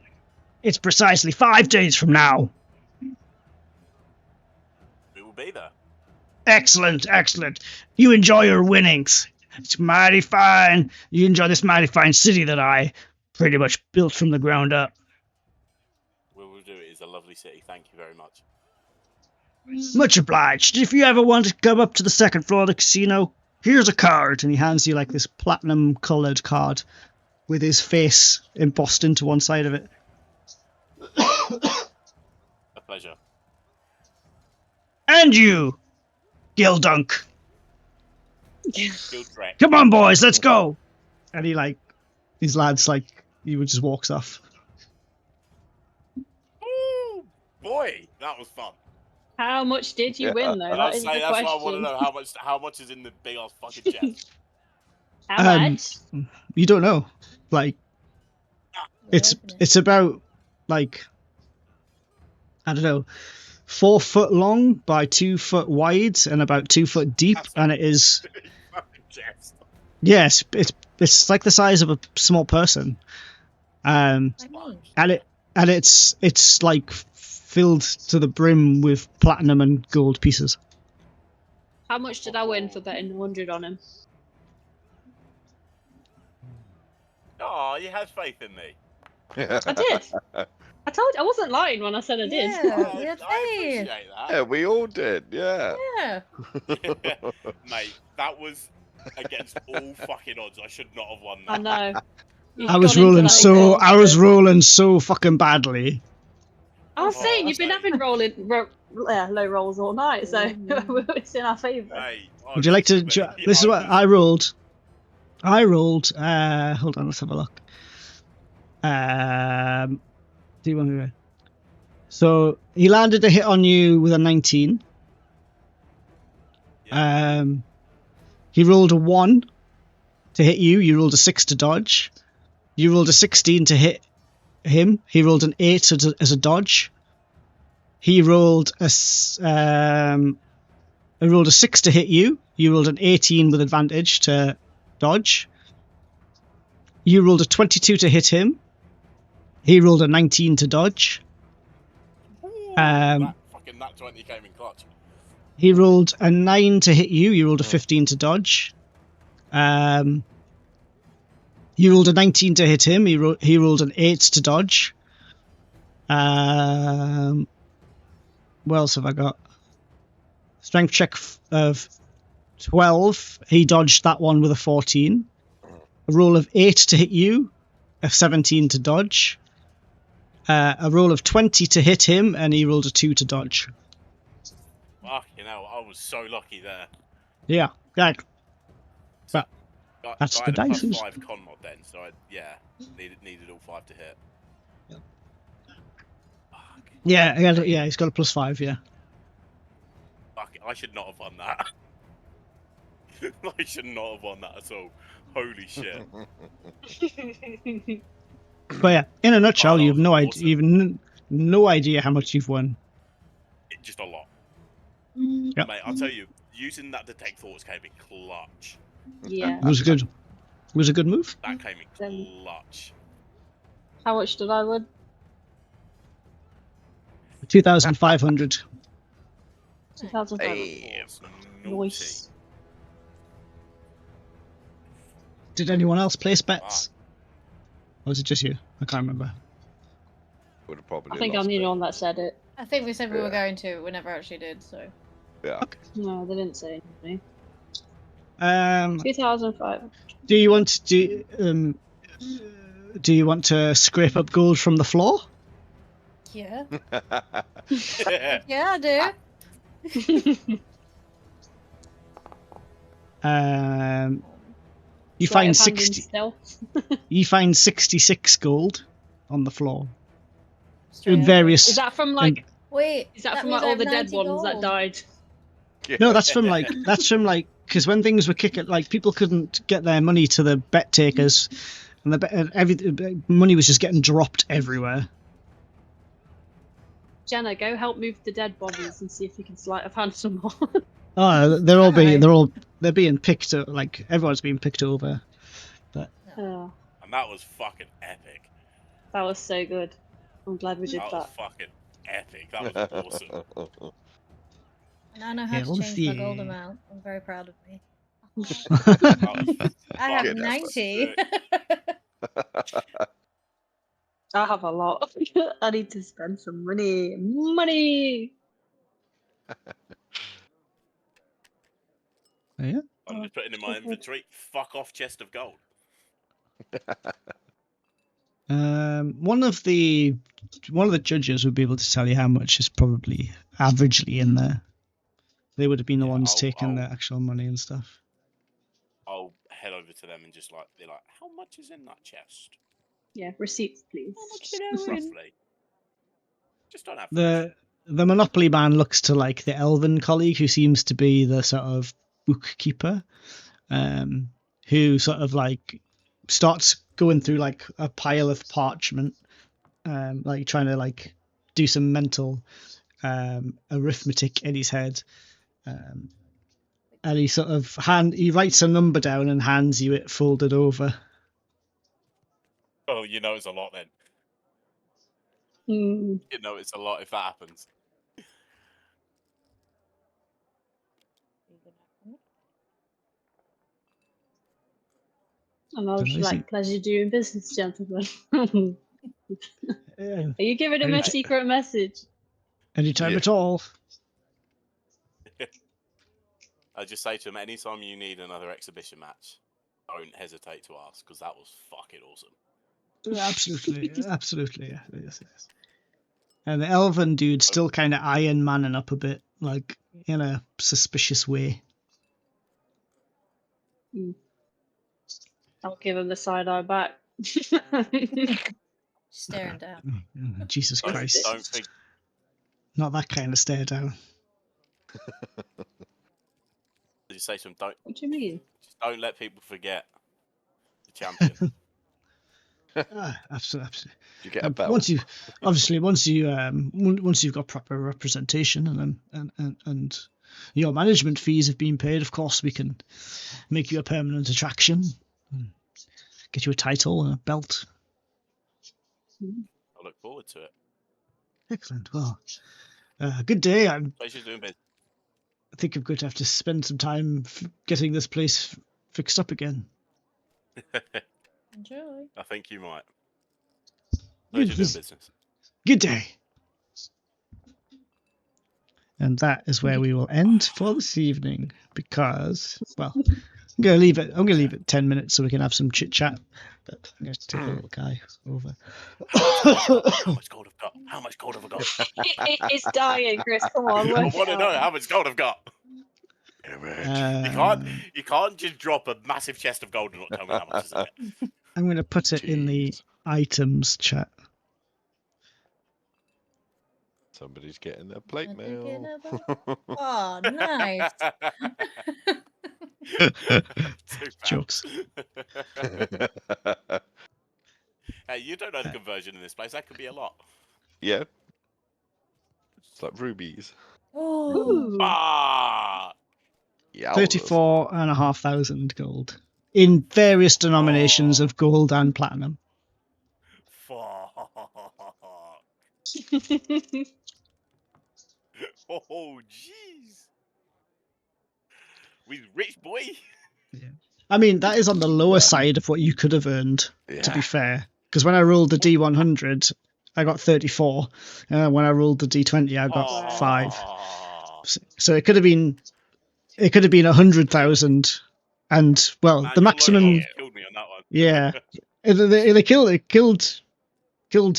It's precisely 5 days from now. We will be there. Excellent, excellent. You enjoy your winnings. It's mighty fine. You enjoy this mighty fine city that I pretty much built from the ground up. We will do it. It's a lovely city. Thank you very much. Much obliged. If you ever want to come up to the second floor of the casino, here's a card. And he hands you like this platinum coloured card with his face embossed into one side of it. A pleasure. And you, Gildunk. Gildrek. Come on, boys, let's go. And he like, his lads like, he just walks off. Ooh, boy, that was fun. How much did you win though? And That I'll is say the that's question. what I want to know. How much is in the big ass fucking chest? How Um, much? You don't know. Like, it's about like, I don't know, 4 foot long by 2 foot wide and about 2 foot deep, and it is, Fucking chest. yes, it's like the size of a small person, and it's like filled to the brim with platinum and gold pieces. How much did I win for betting 100 on him? Oh, you had faith in me. I did. I told you I wasn't lying when I said I did. Yeah, I you had appreciate faith. Yeah, we all did. Yeah. Yeah. that. Mate, that was against all fucking odds. I should not have won I that. know. You've I was gone into rolling that so with I was confidence. rolling so fucking badly. I was Oh, saying you've been mate. having low rolls all night, so it's in our favour. Mate, Would you like to? honestly, This is what was- I rolled. I rolled. Hold on, let's have a look. Do you want me to? So he landed a hit on you with a 19. Yeah. He rolled a 1 to hit you. You rolled a 6 to dodge. You rolled a 16 to hit him. He rolled an 8 as a dodge. He rolled a 6 to hit you. You rolled an 18 with advantage to dodge. You rolled a 22 to hit him. He rolled a 19 to dodge. that 20 came in clutch. He rolled a 9 to hit you. You rolled a 15 to dodge. You rolled a 19 to hit him. He rolled an 8 to dodge. What else have I got? Strength check of 12. He dodged that one with a 14. A roll of 8 to hit you. A 17 to dodge. A roll of 20 to hit him, and he rolled a 2 to dodge. Fucking hell, I was so lucky there. Yeah, that. Got, That's I the had a dice. +5 con mod then, so I needed all 5 to hit. Fuck. Yeah, he's got a +5. Yeah. Fuck it, I should not have won that. I should not have won that at all. Holy shit. But yeah, in a nutshell, Oh, that you've was no awesome. idea. You've no idea how much you've won. Just a lot. Yep. Mate, I'll tell you, using that detect thoughts came in clutch. Yeah. It was good. It was a good move. That came in clutch. How much did I win? 2,500. 2,500. Hey. Nice. Did anyone else place bets? Or was it just you? I can't remember. Would have probably I think I'm lost the it. only one that said it. I think we said we were Yeah. going to. We never actually did. So Yeah. No, they didn't say anything. 2,500. Do you want to do you want to scrape up gold from the floor? yeah, Yeah. yeah, I do. You Sleight find of hand in 60. stealth. You find 66 gold on the floor. Straight In up. various. Is that from like? Wait, Is that from means like I all the have dead 90 ones that gold. died? No, that's from like because when things were kicking, like people couldn't get their money to the bet takers, and the money was just getting dropped everywhere. Jenna, go help move the dead bodies and see if you can sleight of hand some more. Oh, they're being picked up. Like everyone's being picked over. Oh, And that was fucking epic. that was so good. I'm glad we did That was that. fucking epic. That was awesome. And I know how Yeah, to we'll change my see. gold amount. I'm very proud of me. I have Good effort. 90. I have a lot. I need to spend some money. Money! Yeah. I'm just putting in my inventory. Fuck off, chest of gold. One of the judges would be able to tell you how much is probably averagely in there. They would have been the Yeah, ones I'll- taking the I'll- actual money and stuff. I'll head over to them and just like be like, how much is in that chest? Yeah, receipts, please. How much did I win? Roughly. Just on average. The Monopoly man looks to like the elven colleague who seems to be the sort of bookkeeper, who sort of like starts going through like a pile of parchment, like trying to like do some mental arithmetic in his head, and he sort of he writes a number down and hands you it folded over. Oh, you know it's a lot then. Hmm. You know it's a lot if that happens. And I was Dunno, is like, pleasure doing business, gentlemen. Yeah, Are you giving him a secret message? anytime Yeah. at all. I just say to him, anytime you need another exhibition match, don't hesitate to ask, because that was fucking awesome. Absolutely, yeah. Yes. And the elven dude still kind of Iron Manning up a bit, like in a suspicious way. I'll give him the side eye back. Staring down. Jesus Don't, Christ. don't think Not that kind of stare down. just say to him, don't What do you mean? just don't let people forget the champion. Absolutely. You get a belt. Once you've got proper representation and your management fees have been paid, of course we can make you a permanent attraction, get you a title and a belt. I look forward to it. Excellent. Well, good day. I Pleasure doing business. think I'm going to have to spend some time getting this place fixed up again. Enjoy. I think you might. Good Pleasure doing business. Good day. And that is where we will end for this evening because, well, I'm going to leave it 10 minutes so we can have some chit chat. But I'm going to take a little guy over. How much gold have I got? How much gold have I got? It's dying, Chris. Come on, I work want to it know out. how much gold I've got. You can't just drop a massive chest of gold and not tell me how much is in it. I'm going to put it in the Jeez. items chat. Somebody's getting their plate What they get mail. about? Oh, nice. Jokes. Hey, you don't know the conversion in this place. That could be a lot. Yeah. It's like rubies. Oh, Ooh. Ah! Yeah. 34,500 gold in various denominations of gold and platinum. Fuck. Oh, jeez. We rich boy. I mean, that is on the lower side of what you could have earned, to be Yeah. fair. Because when I rolled the D100, I got 34. When I rolled the D20, I got 5. Oh, So it could have been 100,000. And, well, man, the your maximum... low rolls killed me on that one. Yeah. They killed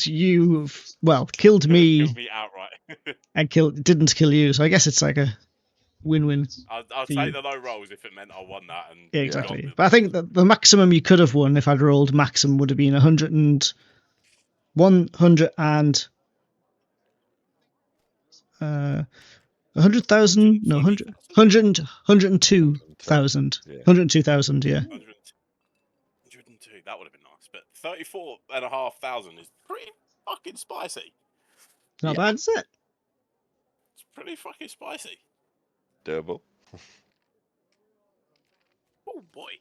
you... Well, killed me Killed me outright. and didn't kill you. So I guess it's like a win-win. I'll for you. take the low rolls if it meant I won that. And Yeah, got exactly. the- But I think that the maximum you could have won if I'd rolled maximum would have been 100,000. No, 102,000. Yeah. 102,000, yeah. 102. That would have been nice. But 34,500 is pretty fucking spicy. Not Yeah. bad, is it? It's pretty fucking spicy. Durable. Oh boy.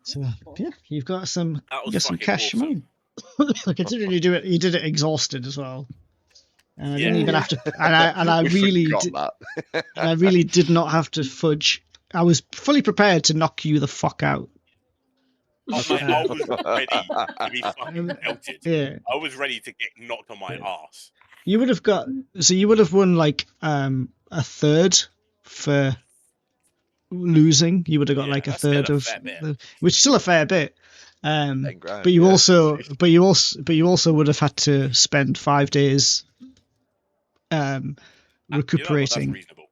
So yeah, you've got some That was some fucking cash awesome. money. Considering you did it exhausted as well. And I didn't Yeah. even have to and I We really forgot did, that. and I really did not have to fudge I was fully prepared to knock you the fuck out. Oh, mate, I was ready to be fucking melted. Yeah. I was ready to get knocked on my ass. You would have got, so you would have won like a third for losing. You would have got Yeah, like a that's still third a of, fair bit. which is still a fair bit. 10 grand, But you yeah. also would have had to spend 5 days You know what, recuperating. that's reasonable.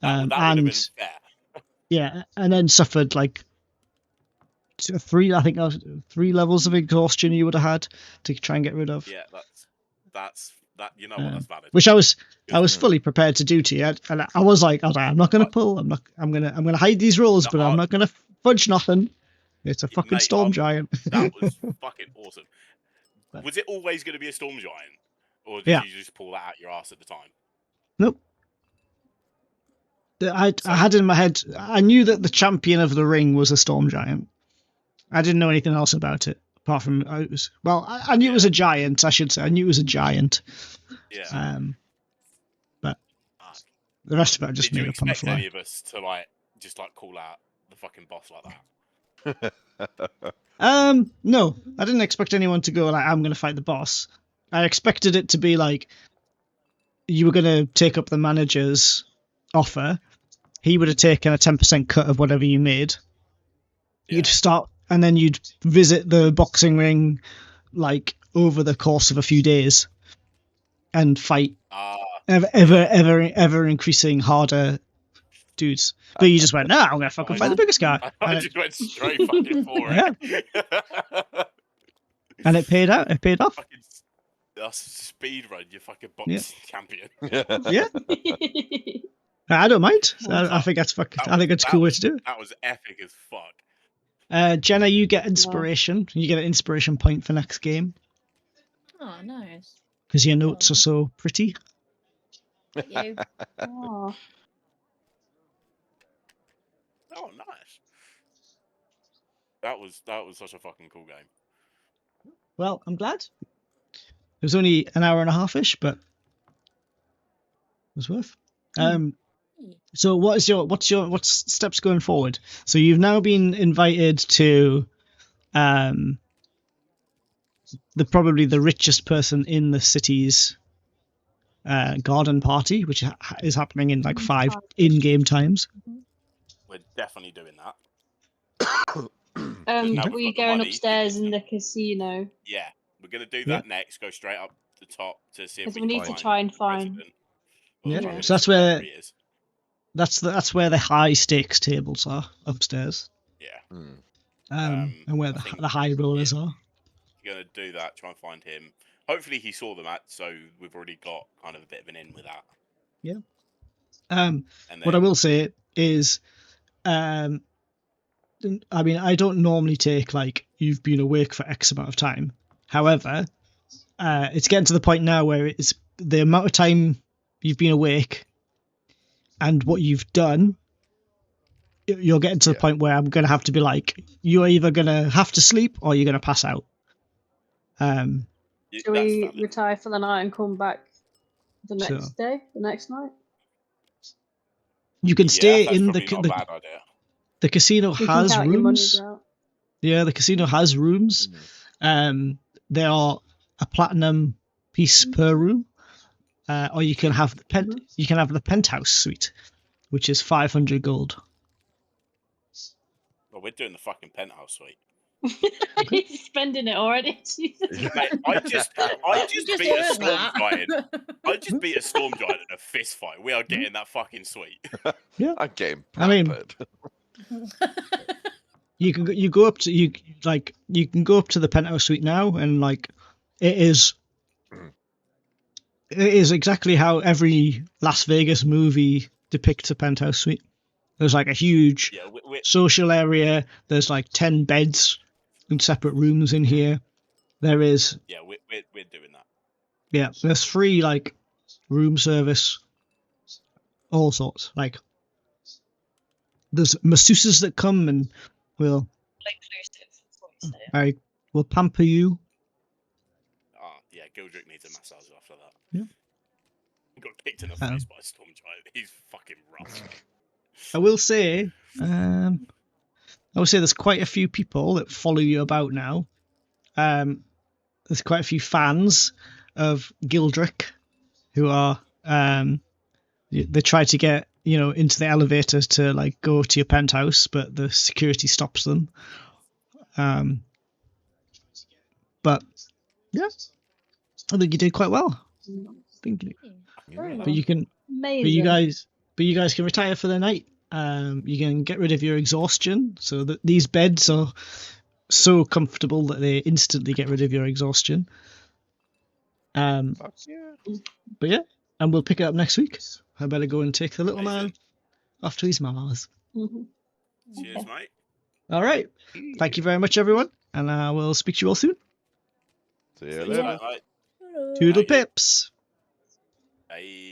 That would have and been fair. yeah, and then suffered like three levels of exhaustion you would have had to try and get rid of. Yeah, that's that. You know what? That's valid. Which I was Because- fully prepared to do to you, and I was like, I'm not going to pull. I'm going to hide these rolls, No, but I'm not going to fudge nothing. It's a fucking Mate, storm giant. That was fucking awesome. But- Was it always going to be a storm giant, or did Yeah. you just pull that out your ass at the time? Nope. I had in my head, I knew that the champion of the ring was a storm giant. I didn't know anything else about it apart from I knew it was a giant. I should say I knew it was a giant. Yeah. But the rest of it I just Did you made up on the expect any fly. of us to just call out the fucking boss like that? No, I didn't expect anyone to go like, I'm going to fight the boss. I expected it to be like you were going to take up the manager's offer. He would have taken a 10% cut of whatever you made. Yeah. You'd start, and then you'd visit the boxing ring like over the course of a few days and fight ever increasing harder dudes. But you just went, no, I'm going to fucking fight the biggest guy. I And just went straight fucking for it. and it paid out. It paid off. Fucking, that's speed run, you fucking boxing champion. Yeah. I don't mind. I think that's fucking. I think that's a cool way to do it. That was epic as fuck. Jenna, you get inspiration. You get an inspiration point for next game Oh, nice. because your notes are so pretty. You. Oh, Oh, nice. That was such a fucking cool game. Well, I'm glad. It was only an hour and a half-ish, but it was worth. So what's steps going forward? So you've now been invited to probably the richest person in the city's garden party, which is happening in like 5 in-game times. We're definitely doing that. are Now we we've got the going money. upstairs in the casino? Yeah, we're gonna do that next. Go straight up the top to see if Because we we can need to find try and the find. president. Or Yeah, the prime so that's minister, where- whoever he is. That's where the high stakes tables are upstairs, Yeah, and where I think- the high rollers are. you're gonna do that. Try and find him. Hopefully, he saw them so we've already got kind of a bit of an in with that. And then, What I will say is, I mean, I don't normally take like you've been awake for X amount of time. However, it's getting to the point now where it's the amount of time you've been awake and what you've done. You're getting to the point where I'm going to have to be like, you're either going to have to sleep or you're going to pass out. Do that's we standard. retire for the night and come back the next So- day, the next night? You can Yeah, stay that's in probably not a bad idea. the casino We can has count your money rooms. out. Yeah, the casino has rooms. They are a platinum piece per room, or you can have the penthouse suite, which is 500 gold. Well, we're doing the fucking penthouse suite. He's spending it already. Jesus. Mate, I just beat a heard storm that. giant. I just beat a storm giant in a fist fight. We are getting that fucking suite. I'm getting I mean- pampered. You can go up to you can go up to the penthouse suite now, and like it is exactly how every Las Vegas movie depicts a penthouse suite. There's like a huge Yeah, we're social area. There's like 10 beds in separate rooms in here. There is we're doing that. yeah, there's free like room service, all sorts. Like there's masseuses that come and will will pamper you. Yeah, Gildrick needs a massage after that. Yeah. Got kicked in the Um, face by a storm giant. He's fucking rough. I will say, there's quite a few people that follow you about now. There's quite a few fans of Gildrick who are they try to get into the elevator to like go to your penthouse, but the security stops them. But yeah, I think you did quite well. Yeah. Yeah. But you can, Amazing. but you guys can retire for the night. You can get rid of your exhaustion, so that these beds are so comfortable that they instantly get rid of your exhaustion. Fuck yeah. But yeah, and we'll pick it up next week. I better go and take the little man Amazing. off to his mama's. Mhm. Cheers, mate. All right. Thank you very much, everyone, and I will speak to you all soon. See you Thanks, later. mate. Toodle Thank you. pips. Bye.